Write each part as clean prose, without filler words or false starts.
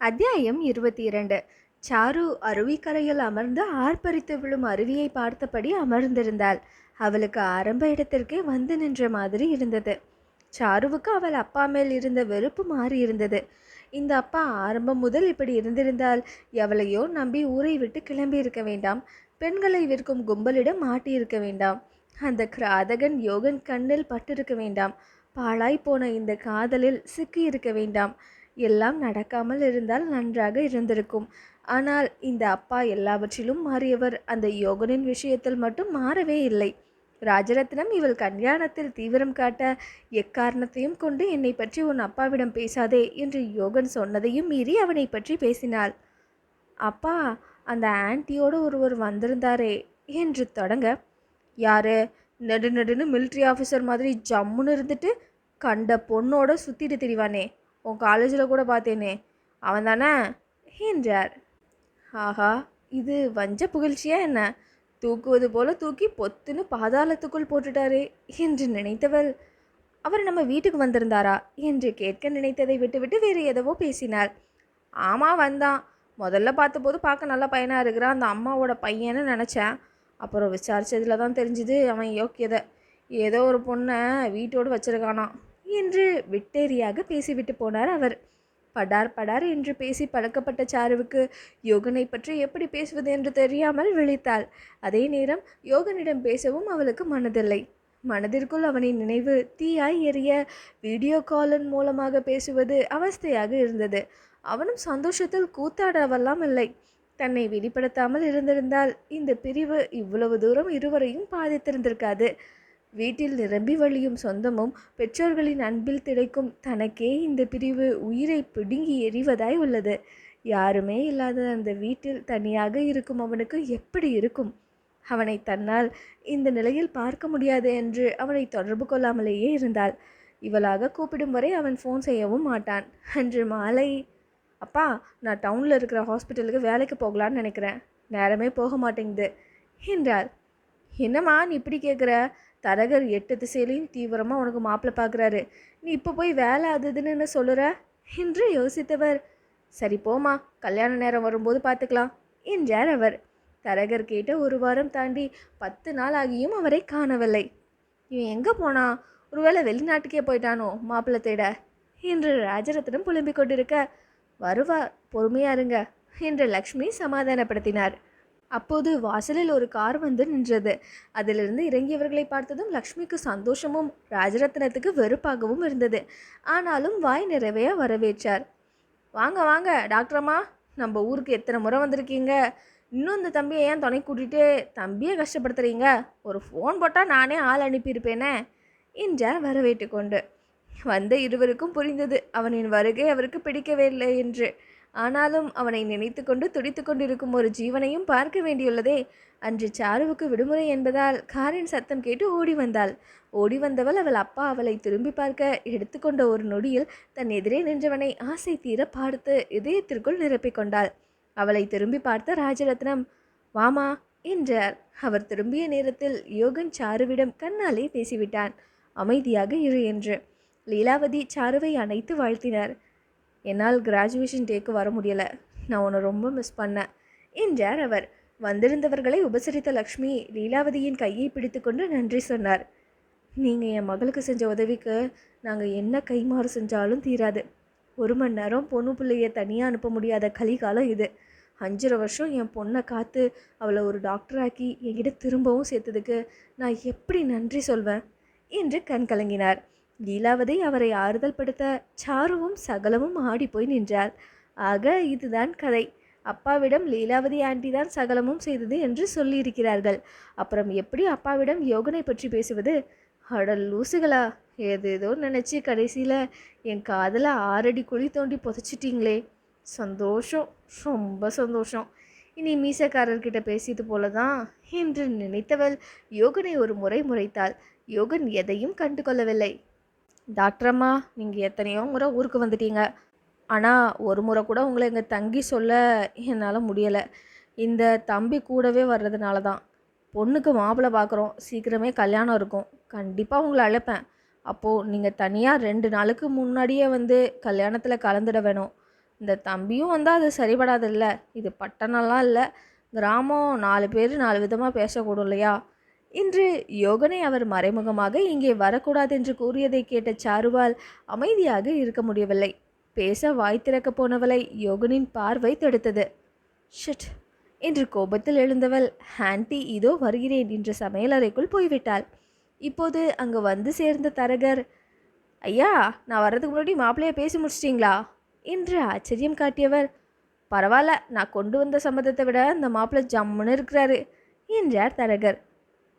அத்தியாயம் 22. சாரு அருவிக்கரையில் அமர்ந்து ஆர்ப்பரித்து விழும் அருவியை பார்த்தபடி அமர்ந்திருந்தாள். அவளுக்கு ஆரம்ப இடத்திற்கே வந்து நின்ற மாதிரி இருந்தது. சாருவுக்கு அவள் அப்பா மேல் இருந்த வெறுப்பு மாறி இருந்தது. இந்த அப்பா ஆரம்பம் முதல் இப்படி இருந்திருந்தால் எவளையோ நம்பி ஊரை விட்டு கிளம்பி இருக்க வேண்டாம். பெண்களை விற்கும் கும்பலிடம் மாட்டியிருக்க வேண்டாம். அந்த கிராதகன் யோகன் கண்ணில் பட்டிருக்க வேண்டாம். பாழாய் போன இந்த காதலில் சிக்கி இருக்க வேண்டாம். எல்லாம் நடக்காமல் இருந்தால் நன்றாக இருந்திருக்கும். ஆனால் இந்த அப்பா எல்லாவற்றிலும் மாறியவர் அந்த யோகனின் விஷயத்தில் மட்டும் மாறவே இல்லை. ராஜரத்னம் இவள் கல்யாணத்தில் தீவிரம் காட்ட எக்காரணத்தையும் கொண்டு என்னை பற்றி உன் அப்பாவிடம் பேசாதே என்று யோகன் சொன்னதையும் மீறி அவனை பற்றி பேசினாள். அப்பா, அந்த ஆன்ட்டியோடு ஒருவர் வந்திருந்தாரே என்று தொடங்க, யாரு? நெடுன்னு மிலிட்ரி ஆஃபீஸர் மாதிரி ஜம்முன்னு இருந்துட்டு கண்ட பொண்ணோட சுற்றிட்டு திரிவானே, உன் காலேஜில் கூட பார்த்தேனே, அவன் தானே என்றார். ஆஹா, இது வஞ்ச புகழ்ச்சியா என்ன? தூக்குவது போல தூக்கி பொத்துன்னு பாதாளத்துக்குள் போட்டுட்டாரே என்று நினைத்தவள், அவர் நம்ம வீட்டுக்கு வந்திருந்தாரா என்று கேட்க நினைத்ததை விட்டுவிட்டு வேறு எதவோ பேசினாள். ஆமாம், வந்தான். முதல்ல பார்த்தபோது பார்க்க நல்ல பையனாக இருக்கிறான், அந்த அம்மாவோட பையன்னு நினச்சேன். அப்புறம் விசாரித்ததில் தான் தெரிஞ்சுது அவன் யோக்கியதை ஏதோ ஒரு பொண்ணை வீட்டோடு வச்சிருக்கானான் என்று விட்டேரியாக பேசிவிட்டு போனார் அவர். படார் படார் என்று பேசி பழக்கப்பட்ட சாருவுக்கு யோகனை பற்றி எப்படி பேசுவது என்று தெரியாமல் விழித்தாள். அதே நேரம் யோகனிடம் பேசவும் அவளுக்கு மனதில்லை. மனதிற்குள் அவனின் நினைவு தீயாய் எரிய வீடியோ காலின் மூலமாக பேசுவது அவஸ்தையாக இருந்தது. அவனும் சந்தோஷத்தில் கூத்தாடவெல்லாம் இல்லை. தன்னை வெளிப்படுத்தாமல் இருந்திருந்தால் இந்த பிரிவு இவ்வளவு தூரம் இருவரையும் பாதித்திருந்திருக்காது. வீட்டில் நிரம்பி வழியும் சொந்தமும் பெற்றோர்களின் அன்பில் திளைக்கும் தனக்கே இந்த பிரிவு உயிரை பிடுங்கி எறிவதாய் உள்ளது. யாருமே இல்லாத அந்த வீட்டில் தனியாக இருக்கும் அவனுக்கு எப்படி இருக்கும்? அவனை தன்னால் இந்த நிலையில் பார்க்க முடியாது என்று அவனை தொடர்பு கொள்ளாமலேயே இருந்தாள். இவளாக கூப்பிடும் வரை அவன் ஃபோன் செய்யவும் மாட்டான். அன்று மாலை, அப்பா, நான் டவுனில் இருக்கிற ஹாஸ்பிட்டலுக்கு வேலைக்கு போகலான்னு நினைக்கிறேன், நேரமே போக மாட்டேங்குது என்றாள். என்னம்மா நீ இப்படி கேட்குற? தரகர் 8 திசையிலையும் தீவிரமாக உனக்கு மாப்பிள்ளை பார்க்குறாரு, நீ இப்போ போய் வேலை அதுன்னு என்ன சொல்லுற என்று யோசித்தவர், சரி போமா, கல்யாண நேரம் வரும்போது பார்த்துக்கலாம் என்றார் அவர். தரகர் கேட்ட 1 வாரம் தாண்டி 10 நாள் ஆகியும் அவரை காணவில்லை. இவன் எங்கே போனா? ஒருவேளை வெளிநாட்டுக்கே போயிட்டானோ மாப்பிள்ளை தேட என்று ராஜரத்னம் புலம்பிக் கொண்டிருக்க, வருவார், பொறுமையா இருங்க என்று லக்ஷ்மி சமாதானப்படுத்தினார். அப்போது வாசலில் ஒரு கார் வந்து நின்றது. அதிலிருந்து இறங்கியவர்களை பார்த்ததும் லக்ஷ்மிக்கு சந்தோஷமும் ராஜரத்னத்துக்கு வெறுப்பாகவும் இருந்தது. ஆனாலும் வாய் நிறைய வரவேற்றார். வாங்க வாங்க டாக்டரம்மா, நம்ம ஊருக்கு எத்தனை முறை வந்திருக்கீங்க, இன்னும் இந்த தம்பியை ஏன் துணை கூட்டிகிட்டு தம்பியை கஷ்டப்படுத்துறீங்க? ஒரு ஃபோன் போட்டால் நானே ஆள் அனுப்பியிருப்பேனே என்றார் வரவேற்று கொண்டு. வந்த இருவருக்கும் புரிந்தது அவனின் வருகை அவருக்கு பிடிக்கவே இல்லை என்று. ஆனாலும் அவனை நினைத்து கொண்டு துடித்து கொண்டிருக்கும் ஒரு ஜீவனையும் பார்க்க வேண்டியுள்ளதே. அன்று சாருவுக்கு விடுமுறை என்பதால் காரின் சத்தம் கேட்டு ஓடி வந்தாள். ஓடி வந்தவள் அவள் அப்பா அவளை திரும்பி பார்க்க எடுத்துக்கொண்ட ஒரு நொடியில் தன் எதிரே நின்றவனை ஆசை தீர பார்த்து இதயத்திற்குள் நிரப்பிக் கொண்டாள். அவளை திரும்பி பார்த்த ராஜரத்னம், வாமா என்றார். அவர் திரும்பிய நேரத்தில் யோகன் சாருவிடம் கண்ணாலே பேசிவிட்டான். அமைதியாக இரு என்று. லீலாவதி சாருவை அணைத்து வாழ்த்தினார். என்னால் கிராஜுவேஷன் டேக்கு வர முடியலை, நான் உன்னை ரொம்ப மிஸ் பண்ணேன் என்றார் அவர். வந்திருந்தவர்களை உபசரித்த லக்ஷ்மி லீலாவதியின் கையை பிடித்து கொண்டு நன்றி சொன்னார். நீங்கள் என் மகளுக்கு செஞ்ச உதவிக்கு நாங்கள் என்ன கைமாறு செஞ்சாலும் தீராது. 1 மணி நேரம் பொண்ணு பிள்ளையை தனியாக அனுப்ப முடியாத கலிகாலம் இது. 5.5 வருஷம் என் பொண்ணை காத்து அவளை ஒரு டாக்டராக்கி என்கிட்ட திரும்பவும் சேர்த்ததுக்கு நான் எப்படி நன்றி சொல்வேன் என்று கண் கலங்கினார். லீலாவதி அவரை ஆறுதல் படுத்த சாருவும் சகலமும் ஆடி போய் நின்றாள். ஆக இதுதான் கதை. அப்பாவிடம் லீலாவதி ஆண்டி தான் சகலமும் செய்தது என்று சொல்லியிருக்கிறார்கள். அப்புறம் எப்படி அப்பாவிடம் யோகனை பற்றி பேசுவது? அடல் லூசுகளா, ஏதேதோ நினச்சி கடைசியில் என் காதில் 6 அடி குழி தோண்டி புதைச்சிட்டிங்களே. சந்தோஷம், ரொம்ப சந்தோஷம். இனி மீசக்காரர்கிட்ட பேசியது போல தான் என்று நினைத்தவள் யோகனை ஒரு முறை முறைத்தாள். யோகன் எதையும் கண்டு கொள்ளவில்லை. டாக்டரம்மா, நீங்கள் எத்தனையோ முறை ஊருக்கு வந்துட்டீங்க, ஆனால் ஒரு முறை கூட உங்களை இங்கே தங்கி சொல்ல என்னால் முடியலை. இந்த தம்பி கூடவே வர்றதுனால தான். பொண்ணுக்கு மாப்பிள்ளை பார்க்குறோம், சீக்கிரமே கல்யாணம் இருக்கும், கண்டிப்பாக உங்களை அழைப்பேன். அப்போது நீங்கள் தனியாக 2 நாளுக்கு முன்னாடியே வந்து கல்யாணத்தில் கலந்துட வேணும். இந்த தம்பியும் வந்தால் அது சரிபடாது இல்லை. இது பட்டணம்லாம் இல்லை, கிராமம், 4 பேர் 4 விதமாக பேசக்கூடும் இல்லையா? இன்று யோகனை அவர் மறைமுகமாக இங்கே வரக்கூடாது என்று கூறியதை கேட்ட சாருவால் அமைதியாக இருக்க முடியவில்லை. பேச வாய் திறக்க போனவளை யோகனின் பார்வை தடுத்தது. ஷிட் என்று கோபத்தில் எழுந்தவள், ஆன்ட்டி இதோ வருகிறேன் என்று சமையலறைக்குள் போய்விட்டாள். இப்போது அங்கு வந்து சேர்ந்த தரகர், ஐயா, நான் வர்றதுக்கு முன்னாடி மாப்பிள்ளையை பேசி முடிச்சிட்டிங்களா என்று ஆச்சரியம் காட்டியவர், பரவாயில்ல, நான் கொண்டு வந்த சம்மதத்தை விட அந்த மாப்பிள்ளை ஜம்முன்னு இருக்கிறாரு என்றார் தரகர்.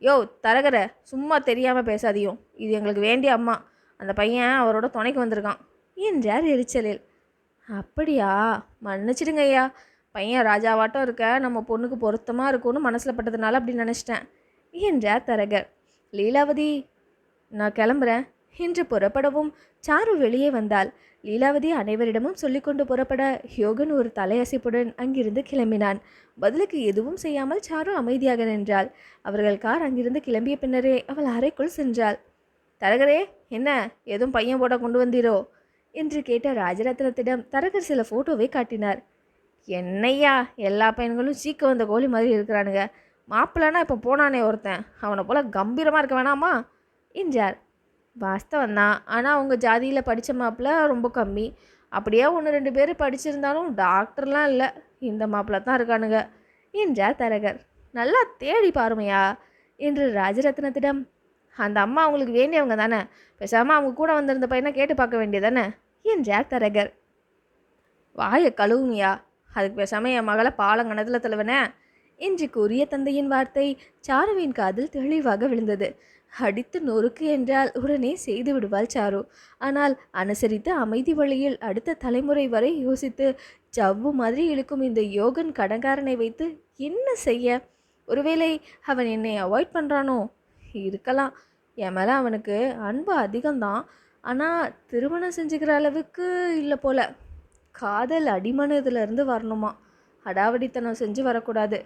யோ தரகரை, சும்மா தெரியாமல் பேசாதியும், இது எங்களுக்கு வேண்டிய அம்மா, அந்த பையன் அவரோட துணைக்கு வந்திருக்கான் என்றார் எரிச்சலில். அப்படியா, மன்னிச்சிடுங்க ஐயா, பையன் ராஜாவாட்டம் இருக்க நம்ம பொண்ணுக்கு பொருத்தமாக இருக்கும்னு மனசில் பட்டதுனால அப்படி நினச்சிட்டேன் என்றார் தரகர். லீலாவதி, நான் கிளம்புறேன் என்று புறப்படவும் சாரு வெளியே வந்தாள். லீலாவதி அனைவரிடமும் சொல்லிக்கொண்டு புறப்பட யோகன் ஒரு தலையசைப்புடன் அங்கிருந்து கிளம்பினான். பதிலுக்கு எதுவும் செய்யாமல் சாரு அமைதியாக நின்றாள். அவர்கள் கார் அங்கிருந்து கிளம்பிய பின்னரே அவள் அறைக்குள் சென்றாள். தரகரே, என்ன எதுவும் பையன் போட கொண்டு வந்தீரோ என்று கேட்ட ராஜரத்னத்திடம் தரகர் சில ஃபோட்டோவை காட்டினார். என்னையா, எல்லா பையன்களும் சீக்க வந்த கோழி மாதிரி இருக்கிறானுங்க, மாப்பிள்ளனா இப்போ போனானே ஒருத்தன், அவனை போல் கம்பீரமாக இருக்க வேணாமா என்றார். வாஸ்தவம் தான், ஆனால் அவங்க ஜாதியில் படித்த மாப்பிள்ளை ரொம்ப கம்மி. அப்படியே 1-2 பேர் படிச்சிருந்தாலும் டாக்டர்லாம் இல்லை, இந்த மாப்பிள்ளை தான் இருக்கானுங்க என்றார் தரகர். நல்லா தேடி பாருமையா என்று ராஜரத்னத்திடம், அந்த அம்மா அவங்களுக்கு வேண்டியவங்க தானே, பேசாமல் அவங்க கூட வந்திருந்த பையனை கேட்டு பார்க்க வேண்டியதானே என்றார் தரகர். வாயை கழுவுமியா, அதுக்கு பேசாமல் என் மகளை பாலங்கணத்தில் தழுவனே என்று கூறிய தந்தையின் வார்த்தை சாருவின் காதில் தெளிவாக விழுந்தது. அடித்து நொறுக்கு என்றால் உடனே செய்து விடுவாள் சாரு. ஆனால் அனுசரித்து அமைதி வழியில் அடுத்த தலைமுறை வரை யோசித்து ஜவ்வு மாதிரி இழுக்கும் இந்த யோகன் கடங்காரனை வைத்து என்ன செய்ய? ஒருவேளை அவன் என்னை அவாய்ட் பண்ணுறானோ? இருக்கலாம், என் மேலே அவனுக்கு அன்பு அதிகம்தான், ஆனால் திருமணம் செஞ்சுக்கிற அளவுக்கு இல்லை போல. காதல் அடிமனதிலிருந்து வரணுமா, அடாவடித்தனம் செஞ்சு வரக்கூடாது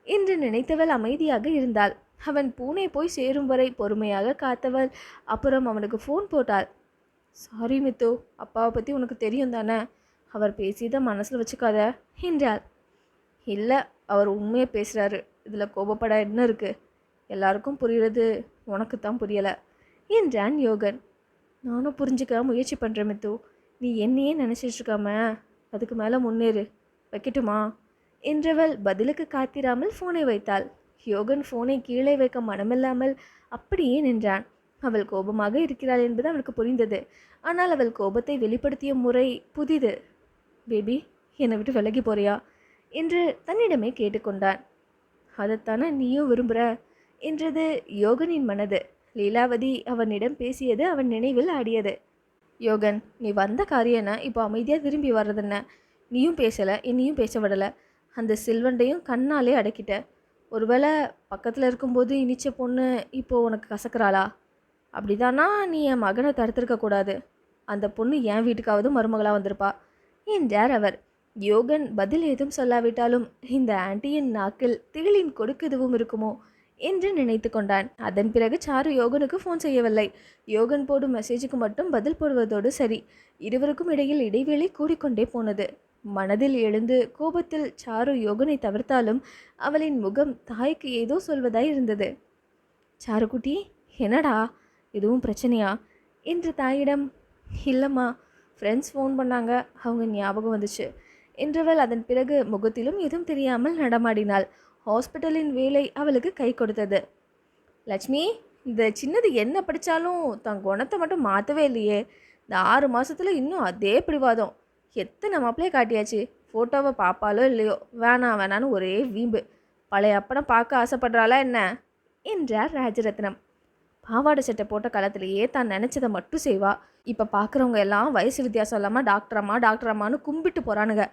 என்று நினைத்தவள் அமைதியாக இருந்தாள். அவன் பூனே போய் சேரும் வரை பொறுமையாக காத்தவள் அப்புறம் அவனுக்கு ஃபோன் போட்டாள். சாரி மித்து, அப்பாவை பற்றி உனக்கு தெரியும் தானே, அவர் பேசியதை மனசில் வச்சுக்காத என்றாள். இல்லை, அவர் உண்மையாக பேசுகிறாரு, இதில் கோபப்பட என்ன இருக்குது, எல்லாருக்கும் புரிகிறது, உனக்கு தான் புரியலை என்றான் யோகன். நானும் புரிஞ்சுக்க முயற்சி பண்ணுறேன் மித்து, நீ என்னையே நினச்சிட்ருக்காம அதுக்கு மேலே முன்னேறு, வைக்கட்டுமா என்றவள் பதிலுக்கு காத்திராமல் ஃபோனை வைத்தாள். யோகன் ஃபோனை கீழே வைக்க மனமில்லாமல் அப்படியே நின்றான். அவள் கோபமாக இருக்கிறாள் என்பது அவனுக்கு புரிந்தது. ஆனால் அவள் கோபத்தை வெளிப்படுத்திய முறை புதிது. பேபி, என்னை விட்டு விலகி போறியா என்று தன்னிடமே கேட்டுக்கொண்டான். அதைத்தானே நீயும் விரும்புகிற என்றது யோகனின் மனது. லீலாவதி அவனிடம் பேசியது அவன் நினைவில் ஆடியது. யோகன், நீ வந்த காரியன இப்போ அமைதியாக திரும்பி வர்றதுன்ன, நீயும் பேசலை, என்னையும் பேச விடலை, அந்த சில்வண்டையும் கண்ணாலே அடக்கிட்ட. ஒருவேளை பக்கத்தில் இருக்கும்போது இனிச்ச பொண்ணு இப்போது உனக்கு கசக்கிறாளா? அப்படிதானா நீ என் மகனை தடுத்திருக்கக்கூடாது, அந்த பொண்ணு என் வீட்டுக்காவது மருமகளாக வந்திருப்பா என்றார் அவர். யோகன் பதில் ஏதும் சொல்லாவிட்டாலும் இந்த ஆன்ட்டியின் நாக்கில் திகிலின் கொடுக்கு எதுவும் இருக்குமோ என்று நினைத்து கொண்டான். அதன் பிறகு சாரு யோகனுக்கு ஃபோன் செய்யவில்லை. யோகன் போடும் மெசேஜுக்கு மட்டும் பதில் போடுவதோடு சரி. இருவருக்கும் இடையில் இடைவெளி கூடிக்கொண்டே போனது. மனதில் எழுந்து கோபத்தில் சாரு யோகனை தவிர்த்தாலும் அவளின் முகம் தாய்க்கு ஏதோ சொல்வதாய் இருந்தது. சாருக்குட்டி, என்னடா, எதுவும் பிரச்சனையா என்று தாயிடம், இல்லைம்மா, ஃப்ரெண்ட்ஸ் ஃபோன் பண்ணாங்க, அவங்க ஞாபகம் வந்துச்சு என்றவள் அதன் பிறகு முகத்திலும் எதுவும் தெரியாமல் நடமாடினாள். ஹாஸ்பிட்டலின் வேலை அவளுக்கு கை கொடுத்தது. லட்சுமி, இந்த சின்னது என்ன படித்தாலும் தன் குணத்தை மட்டும் மாற்றவே இல்லையே, இந்த 6 மாதத்தில் இன்னும் அதே பிடிவாதம், எத்தனை மாப்பிளையே காட்டியாச்சு, ஃபோட்டோவை பார்ப்பாலோ இல்லையோ, வேணாம் வேணான்னு ஒரே வீம்பு, பழைய அப்பனை பார்க்க ஆசைப்படுறாளா என்ன என்றார் ராஜரத்னம். பாவாடை சட்டை போட்ட காலத்திலேயே தான் நினச்சதை மட்டும் செய்வா. இப்போ பார்க்குறவங்க எல்லாம் வயசு வித்தியாசம் இல்லாமல் டாக்டரம்மா டாக்டரம்மான்னு கும்பிட்டு போகிறானுங்க.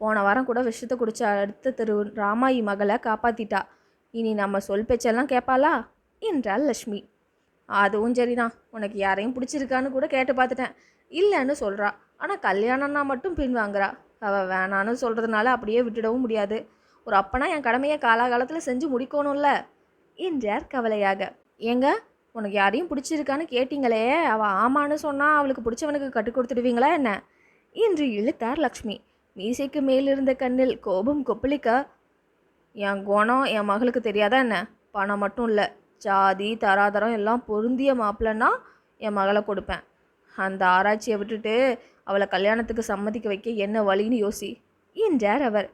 போன வாரம் கூட விஷத்தை குடிச்ச அடுத்த தெரு ராமாயி மகளை காப்பாற்றிட்டா. இனி நம்ம சொல் பேச்செல்லாம் கேட்பாளா என்றாள் லக்ஷ்மி. அதுவும் சரிதான், உனக்கு யாரையும் பிடிச்சிருக்கான்னு கூட கேட்டு பார்த்துட்டேன், இல்லைன்னு சொல்கிறா. ஆனால் கல்யாணம்னா மட்டும் பின் வாங்குறா. அவள் வேணான்னு சொல்கிறதுனால அப்படியே விட்டுடவும் முடியாது. ஒரு அப்பனா என் கடமையை காலாகாலத்தில் செஞ்சு முடிக்கணும்ல என்றார் கவலையாக. ஏங்க, உனக்கு யாரையும் பிடிச்சிருக்கான்னு கேட்டிங்களே, அவள் ஆமான்னு சொன்னால் அவளுக்கு பிடிச்சவனுக்கு கற்றுக் கொடுத்துடுவீங்களா என்ன என்று இழுத்தார் லக்ஷ்மி. மீசைக்கு மேலிருந்த கண்ணில் கோபம் கொப்பளிக்க, என் குணம் என் மகளுக்கு தெரியாதா என்ன? பணம் மட்டும் இல்லை, ஜாதி தராதரம் எல்லாம் பொருந்திய மாப்பிள்ளன்னா என் மகளை கொடுப்பேன். அந்த ஆராய்ச்சியை விட்டுட்டு அவளை கல்யாணத்துக்கு சம்மதிக்க வைக்க என்ன வழின்னு யோசி என்றார் அவர்.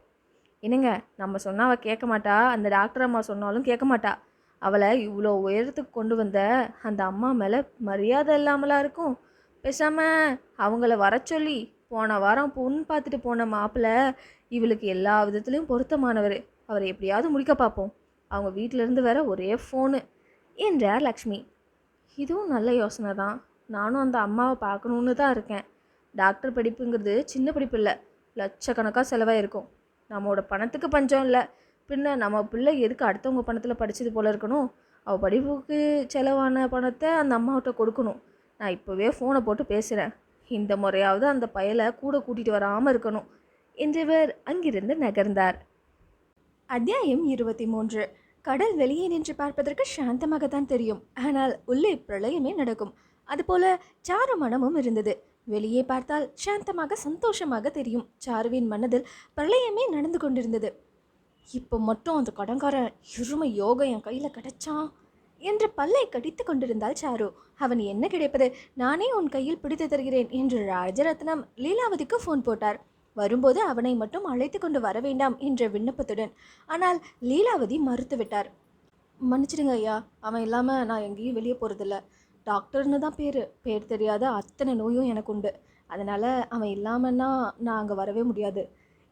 என்னங்க, நம்ம சொன்னால் அவள் கேட்க மாட்டா, அந்த டாக்டர் அம்மா சொன்னாலும் கேட்க மாட்டா. அவளை இவ்வளோ உயரத்துக்கு கொண்டு வந்த அந்த அம்மா மேலே மரியாதை இல்லாமலாம் இருக்கும். பேசாமல் அவங்கள வர சொல்லி போன வாரம் பொண்ணு பார்த்துட்டு போன மாப்பிள்ளை இவளுக்கு எல்லா விதத்துலேயும் பொருத்தமானவர், அவரை எப்படியாவது முடிக்க பார்ப்போம். அவங்க வீட்டிலேருந்து வேற ஒரே ஃபோனு என்றார் லக்ஷ்மி. இதுவும் நல்ல யோசனை தான். நானும் அந்த அம்மாவை பார்க்கணுன்னு தான் இருக்கேன். டாக்டர் படிப்புங்கிறது சின்ன படிப்பு இல்லை, லட்சக்கணக்காக செலவாக இருக்கும். நம்மளோட பணத்துக்கு பஞ்சம் இல்லை, பின்ன நம்ம பிள்ளை எதுக்கு அடுத்தவங்க பணத்தில் படித்தது போல் இருக்கணும்? அவள் படிப்புக்கு செலவான பணத்தை அந்த அம்மாவிட்ட கொடுக்கணும். நான் இப்போவே ஃபோனை போட்டு பேசுகிறேன். இந்த முறையாவது அந்த பயலை கூட கூட்டிகிட்டு வராமல் இருக்கணும் என்றவர் அங்கிருந்து நகர்ந்தார். அத்தியாயம் 23. கடல் வெளியே நின்று பார்ப்பதற்கு சாந்தமாகத்தான் தெரியும், ஆனால் உள்ளே பிரளயமே நடக்கும். அதுபோல சாரு மனமும் இருந்தது. வெளியே பார்த்தால் சாந்தமாக சந்தோஷமாக தெரியும். சாருவின் மனதில் பிரளயமே நடந்து கொண்டிருந்தது. இப்போ மட்டும் அந்த கடங்காரன் இருமை யோகம் என் கையில் கிடைச்சான் என்று பல்லை கடித்து கொண்டிருந்தாள் சாரு. அவன் என்ன கிடைப்பது, நானே உன் கையில் பிடித்து தருகிறேன் என்று ராஜரத்னம் லீலாவதிக்கு ஃபோன் போட்டார். வரும்போது அவனை மட்டும் அழைத்து கொண்டு வர வேண்டாம் என்ற விண்ணப்பத்துடன். ஆனால் லீலாவதி மறுத்துவிட்டார். மன்னிச்சிடுங்க ஐயா, அவன் இல்லாமல் நான் எங்கேயும் வெளியே போகிறதில்ல. டாக்டர்னு தான் பேர் தெரியாத அத்தனை நோயும் எனக்கு உண்டு. அதனால் அவன் இல்லாமன்னா நான் அங்கே வரவே முடியாது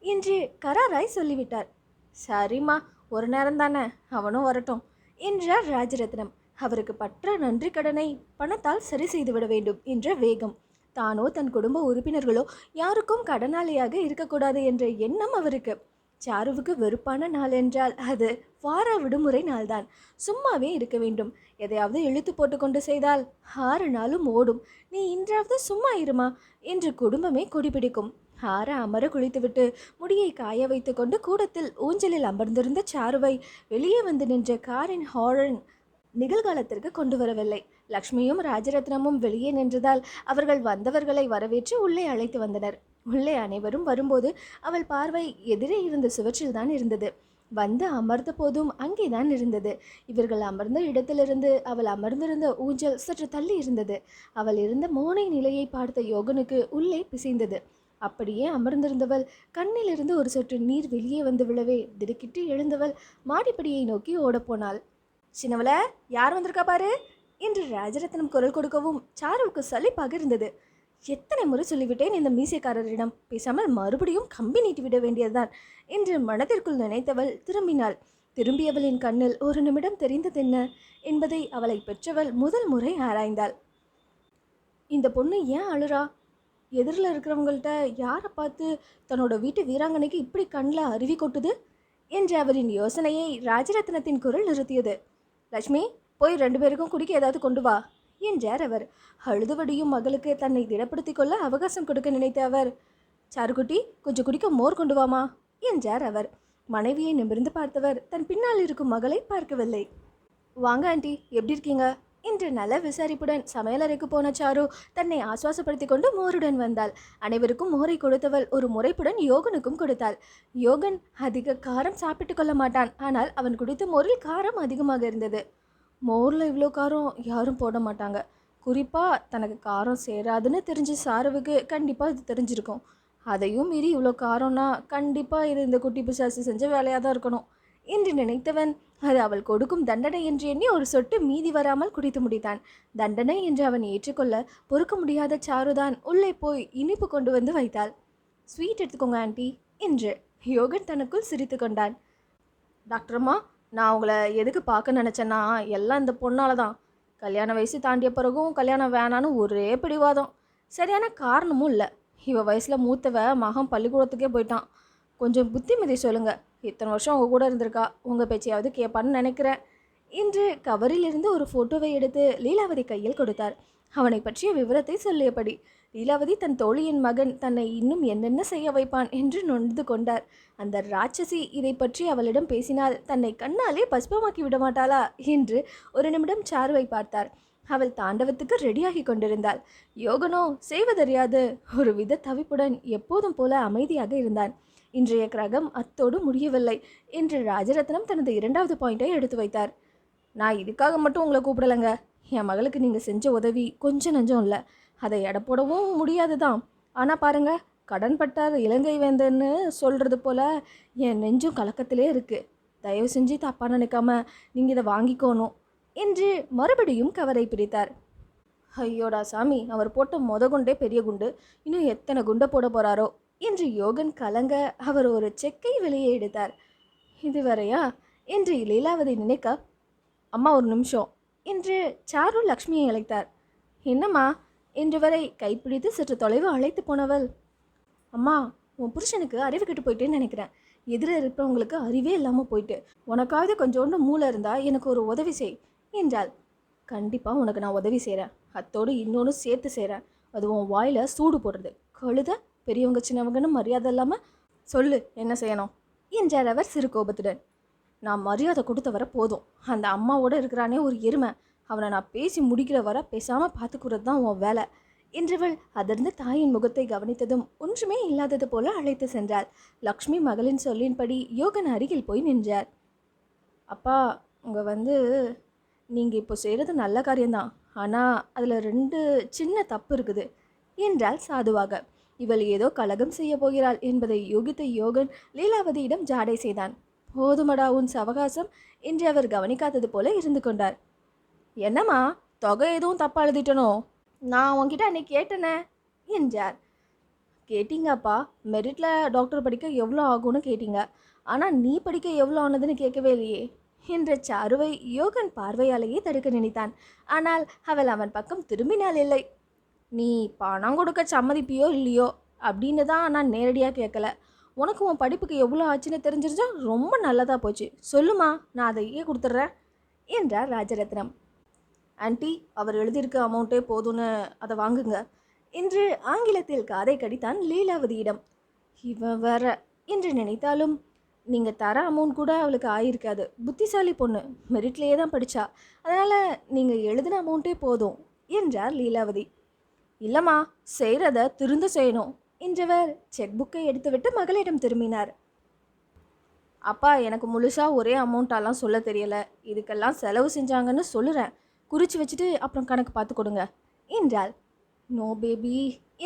என்று கராராய் சொல்லிவிட்டார். சரிம்மா, ஒரு நேரம் தானே, அவனும் வரட்டும் என்றார் ராஜரத்னம். அவருக்கு பற்ற நன்றி கடனை பணத்தால் சரி செய்துவிட வேண்டும் என்ற வேகம். தானோ தன் குடும்ப உறுப்பினர்களோ யாருக்கும் கடனாளியாக இருக்கக்கூடாது என்ற எண்ணம் அவருக்கு. சாருவுக்கு வெறுப்பான நாள் என்றால் அது வார விடுமுறை நாள்தான். சும்மாவே இருக்க வேண்டும். எதையாவது இழுத்து போட்டுக்கொண்டு செய்தால் 6 நாளும் ஓடும். நீ இன்றாவது சும்மா இருமா என்று குடும்பமே கொடிபிடிக்கும். ஆற அமர குளித்துவிட்டு முடியை காய வைத்து கொண்டு கூடத்தில் ஊஞ்சலில் அமர்ந்திருந்த சாருவை வெளியே வந்து நின்ற காரின் ஹாரன் நிகழ்காலத்திற்கு கொண்டு வரவில்லை. லக்ஷ்மியும் ராஜரத்னமும் வெளியே நின்றதால் அவர்கள் வந்தவர்களை வரவேற்று உள்ளே அழைத்து வந்தனர். உள்ளே அனைவரும் வரும்போது அவள் பார்வை எதிரே இருந்த சுவற்றில் தான் இருந்தது. வந்து அமர்ந்த போதும் அங்கேதான் இருந்தது. இவர்கள் அமர்ந்த இடத்திலிருந்து அவள் அமர்ந்திருந்த ஊஞ்சல் சற்று தள்ளி இருந்தது. அவள் இருந்த மோனை நிலையை பார்த்த யோகனுக்கு உள்ளே பிசைந்தது. அப்படியே அமர்ந்திருந்தவள் கண்ணிலிருந்து ஒரு சொட்டு நீர் வெளியே வந்து விழவே திடுக்கிட்டு எழுந்தவள் மாடிப்படியை நோக்கி ஓடப்போனாள். சின்னவள, யார் வந்திருக்கா பாரு என்று ராஜரத்னம் குரல் கொடுக்கவும் சாருவுக்கு சலிப்பாக இருந்தது. எத்தனை முறை சொல்லிவிட்டேன் இந்த மீசைக்காரரிடம், பேசாமல் மறுபடியும் கம்பி நீட்டிவிட வேண்டியதுதான் என்று மனதிற்குள் நினைத்தவள் திரும்பினாள். திரும்பியவளின் கண்ணில் ஒரு நிமிடம் தெரிந்ததென்ன என்பதை அவளை பெற்றவள் முதல் முறை ஆராய்ந்தாள். இந்த பொண்ணு ஏன் அழுறா? எதிரில் இருக்கிறவங்கள்ட்ட யாரை பார்த்து தன்னோட வீட்டு வீராங்கனைக்கு இப்படி கண்ணில் அருவி கொட்டுது என்று அவரின் யோசனையை ராஜரத்னத்தின் குரல் நிறுத்தியது. லட்சுமி, போய் 2 பேருக்கும் குடிக்க ஏதாவது கொண்டு வா என்றார் அவர். அழுதுவடியும் மகளுக்கு தன்னை திடப்படுத்திக் கொள்ள அவகாசம் கொடுக்க நினைத்த அவர், சாருக்குட்டி, கொஞ்சம் குடிக்க மோர் கொண்டு வாமா என்றார் அவர். மனைவியை நிமிர்ந்து பார்த்தவர் தன் பின்னால் இருக்கும் மகளை பார்க்கவில்லை. வாங்க ஆண்டி, எப்படி இருக்கீங்க என்று நல்ல விசாரிப்புடன் சமையலறைக்கு போன சாரு தன்னை ஆசுவாசப்படுத்தி கொண்டு மோருடன் வந்தாள். அனைவருக்கும் மோரை கொடுத்தவள் ஒரு முறைப்புடன் யோகனுக்கும் கொடுத்தாள். யோகன் அதிக காரம் சாப்பிட்டு கொள்ள மாட்டான். ஆனால் அவன் குடித்த மோரில் காரம் அதிகமாக இருந்தது. மோரில் இவ்வளோ காரம் யாரும் போட மாட்டாங்க. குறிப்பாக தனக்கு காரம் சேராதுன்னு தெரிஞ்ச சாருவுக்கு கண்டிப்பாக இது தெரிஞ்சிருக்கும். அதையும் மீறி இவ்வளோ காரம்னா கண்டிப்பாக இது இந்த குட்டி பிசாசு செஞ்ச வேலையாக தான் இருக்கணும் என்று நினைத்தவன் அது அவள் கொடுக்கும் தண்டனை என்று எண்ணி ஒரு சொட்டு மீதி வராமல் குடித்து முடித்தான். தண்டனை என்று அவன் ஏற்றுக்கொள்ள பொறுக்க முடியாத சாருதான் உள்ளே போய் இனிப்பு கொண்டு வந்து வைத்தாள். ஸ்வீட் எடுத்துக்கோங்க ஆண்டி என்று யோகன் தனக்குள் சிரித்து கொண்டான். டாக்டரம்மா, நான் உங்களை எதுக்கு பார்க்க நினச்சேன்னா எல்லாம் இந்த பொண்ணால தான். கல்யாண வயசு தாண்டிய பிறகும் கல்யாணம் வேணான்னு ஒரே பிடிவாதம். சரியான காரணமும் இல்லை. இவ வயசில் மூத்தவ மகன் பள்ளிக்கூடத்துக்கே போயிட்டான். கொஞ்சம் புத்திமதி சொல்லுங்கள். இத்தனை வருஷம் உங்கள் கூட இருந்திருக்கா, உங்கள் பேச்சையாவது கேட்பான்னு நினைக்கிறேன் என்று கவரில் இருந்து ஒரு ஃபோட்டோவை எடுத்து லீலாவதி கையில் கொடுத்தார். அவனை பற்றிய விவரத்தை சொல்லியபடி லீலாவதி தன் தோழியின் மகன் தன்னை இன்னும் என்னென்ன செய்ய வைப்பான் என்று நொந்து கொண்டார். அந்த ராட்சசி இதை பற்றி அவளிடம் பேசினால் தன்னை கண்ணாலே பஸ்பமாக்கி விடமாட்டாளா என்று ஒரு நிமிடம் சாருவை பார்த்தார். அவள் தாண்டவத்துக்கு ரெடியாகி கொண்டிருந்தாள். யோகனோ செய்வதறியாது ஒரு வித தவிப்புடன் எப்போதும் போல அமைதியாக இருந்தான். இன்றைய கிரகம் அத்தோடு முடியவில்லை என்று ராஜரத்னம் தனது 2வது பாயிண்டை எடுத்து வைத்தார். நான் இதுக்காக மட்டும் உங்களை கூப்பிடலைங்க. என் மகளுக்கு நீங்கள் செஞ்ச உதவி கொஞ்சம் நஞ்சம் இல்லை. அதை எடை போடவும் முடியாது தான். ஆனால் பாருங்க, கடன்பட்டார் இலங்கை வேந்தன்னு சொல்கிறது போல் என் நெஞ்சும் கலக்கத்திலே இருக்குது. தயவு செஞ்சு தப்பாக நினைக்காம நீங்கள் இதை வாங்கிக்கோணும் என்று மறுபடியும் கவரை பிரித்தார். ஐயோடா சாமி, அவர் போட்ட குண்டே பெரிய குண்டு, இன்னும் எத்தனை குண்டை போட போகிறாரோ என்று யோகன் கலங்க அவர் ஒரு செக்கை வெளியே எடுத்தார். இதுவரையா என்று லீலாவதி நினைக்க, அம்மா ஒரு நிமிஷம் என்று சாரு லக்ஷ்மியை அழைத்தார். என்னம்மா என்று வரை கைப்பிடித்து சற்று தொலைவு அழைத்து போனவள், அம்மா உன் புருஷனுக்கு அறிவு கெட்டு போயிட்டேன்னு நினைக்கிறேன். எதிர இருப்பவங்களுக்கு அறிவே இல்லாமல் போயிட்டு, உனக்காவது கொஞ்சோண்டு மூளை இருந்தால் எனக்கு ஒரு உதவி செய் என்றாள். கண்டிப்பாக உனக்கு நான் உதவி செய்கிறேன், அத்தோடு இன்னொன்று சேர்த்து செய்கிறேன். அது உன் வாயில் சூடு போடுறது. கழுத பெரியவங்க சின்னவங்கன்னு மரியாதை இல்லாமல் சொல்லு என்ன செய்யணும் என்றார் அவர் சிறு கோபத்துடன். நான் மரியாதை கொடுத்த வர போதும். அந்த அம்மாவோடு இருக்கிறானே ஒரு எருமை, அவனை நான் பேசி முடிக்கிற வர பேசாமல் பார்த்துக்கிறது தான் உன் வேலை என்றவள் அதிர்ந்து தாயின் முகத்தை கவனித்ததும் ஒன்றுமே இல்லாதது போல அழைத்து சென்றாள். லக்ஷ்மி மகளின் சொல்லின்படி யோகன் அருகில் போய் நின்றார். அப்பா, நீங்கள் இப்போ செய்கிறது நல்ல காரியம்தான், ஆனால் அதில் 2 சின்ன தப்பு இருக்குது என்றாள் சாதுவாக. இவள் ஏதோ கலகம் செய்ய போகிறாள் என்பதை யூகித்த யோகன் லீலாவதியிடம் ஜாடை செய்தான். போதுமடா உன் சவகாசம் என்று அவர் கவனிக்காதது போல இருந்து கொண்டார். என்னம்மா, தொகை எதுவும் தப்பா எழுதிட்டனோ? நான் உன்கிட்ட அன்னைக்கு கேட்டேனே என்றார். கேட்டீங்கப்பா, மெரிட்டில் டாக்டர் படிக்க எவ்வளோ ஆகும்னு கேட்டீங்க, ஆனால் நீ படிக்க எவ்வளோ ஆனதுன்னு கேட்கவே இல்லையே என்ற சாருவை யோகன் பார்வையாலேயே தடுக்க நினைத்தான். ஆனால் அவள் அவன் பக்கம் திரும்பினாள் இல்லை. நீ பணம் கொடுக்க சம்மதிப்பியோ இல்லையோ அப்படின்னு தான் நான் நேரடியாக கேட்கல. உனக்கு உன் படிப்புக்கு எவ்வளோ ஆச்சுன்னு தெரிஞ்சிருச்சா ரொம்ப நல்லதாக போச்சு. சொல்லுமா, நான் அதையே கொடுத்துட்றேன் என்றார் ராஜரத்னம். ஆன்ட்டி, அவர் எழுதியிருக்க அமௌண்ட்டே போதும்னு அதை வாங்குங்க என்று ஆங்கிலத்தில் காதை கடித்தான் லீலாவதியிடம். இவன் வேற என்று நினைத்தாலும் நீங்கள் தர அமௌண்ட் கூட அவளுக்கு ஆயிருக்காது. புத்திசாலி பொண்ணு, மெரிட்லேயே தான் படித்தா, அதனால் நீங்கள் எழுதின அமௌண்ட்டே போதும் என்றார் லீலாவதி. இல்லைம்மா, செய்கிறத திருந்த செய்யணும் என்றவர் செக் புக்கை எடுத்துவிட்டு மகளிடம் திரும்பினார். அப்பா, எனக்கு முழுசாக ஒரே அமௌண்ட்டாலாம் சொல்ல தெரியலை. இதுக்கெல்லாம் செலவு செஞ்சாங்கன்னு சொல்லுறேன். குறித்து வச்சுட்டு அப்புறம் கணக்கு பார்த்து கொடுங்க என்றாள். நோ பேபி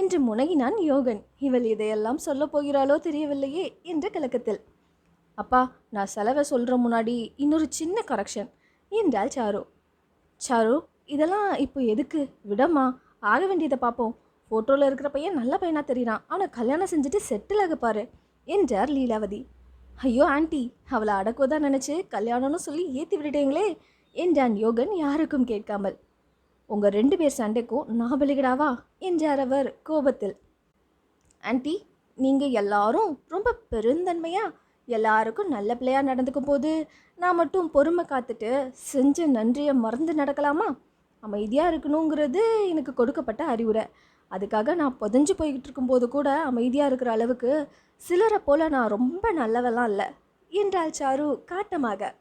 என்று முனகினான் யோகன். இவள் இதையெல்லாம் சொல்ல போகிறாளோ தெரியவில்லையே என்ற கலக்கத்தில். அப்பா, நான் செலவை சொல்கிற முன்னாடி இன்னொரு சின்ன கரெக்ஷன் என்றாள் சாரு. சாரு, இதெல்லாம் இப்போ எதுக்கு? விடம்மா, ஆக வேண்டியதை பார்ப்போம். ஃபோட்டோவில் இருக்கிற பையன் நல்ல பையனாக தெரியுறான், ஆனால் கல்யாணம் செஞ்சுட்டு செட்டில் ஆக பாரு என்றார் லீலாவதி. ஐயோ ஆண்டி, அவளை அடக்குவதான் நினச்சி கல்யாணம்னு சொல்லி ஏற்றி விட்டுட்டீங்களே என்றான் யோகன் யாருக்கும் கேட்காமல். உங்கள் 2 பேர் சண்டைக்கும் நான் பலிகிடாவா என்றார் அவர் கோபத்தில். ஆண்டி, நீங்கள் எல்லாரும் ரொம்ப பெருந்தன்மையாக எல்லாருக்கும் நல்ல பிள்ளையாக நடந்துக்கும் போது நான் மட்டும் பொறுமை காத்துட்டு செஞ்ச நன்றியை மறந்து நடக்கலாமா? அமைதியாக இருக்கணுங்கிறது எனக்கு கொடுக்கப்பட்ட அறிவுரை. அதுக்காக நான் புதஞ்சு போய்கிட்டு இருக்கும்போது கூட அமைதியாக இருக்கிற அளவுக்கு சிலரை போல் நான் ரொம்ப நல்லவெல்லாம் இல்லை என்றாள் சாரு காட்டமாக.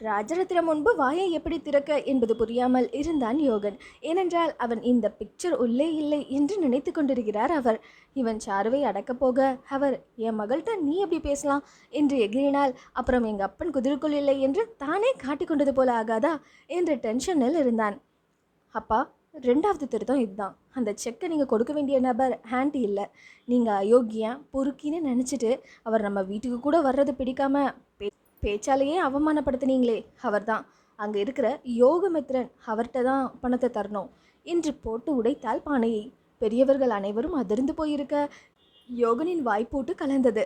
ராஜரத்னம் முன்பு வாயை எப்படி திறக்க என்பது புரியாமல் இருந்தான் யோகன். ஏனென்றால் அவன் இந்த பிக்சர் உள்ளே இல்லை என்று நினைத்து கொண்டிருக்கிறார் அவர். இவன் சாருவை அடக்கப் போக அவர், என் மகள்கிட்ட நீ எப்படி பேசலாம் என்று எகிரினால் அப்புறம் எங்கள் அப்பன் குதிரைக்குள் இல்லை என்று தானே காட்டிக்கொண்டது போல ஆகாதா என்ற டென்ஷனில் இருந்தான். அப்பா, 2வது திருத்தம் இதுதான். அந்த செக்கை நீங்கள் கொடுக்க வேண்டிய நபர் ஆண்டி இல்லை. நீங்கள் அயோக்கியன் பொறுக்கின்னு நினச்சிட்டு அவர் நம்ம வீட்டுக்கு கூட வர்றது பிடிக்காம பேச்சாலேயே அவமானப்படுத்தினீங்களே, அவர் தான். அங்கே இருக்கிற யோகமித்ரன், அவர்கிட்ட தான் பணத்தை தரணும் என்று போட்டு உடைத்தால் பானையை. பெரியவர்கள் அனைவரும் அதிர்ந்து போயிருக்க யோகனின் வாய்ப்போட்டு கலந்தது.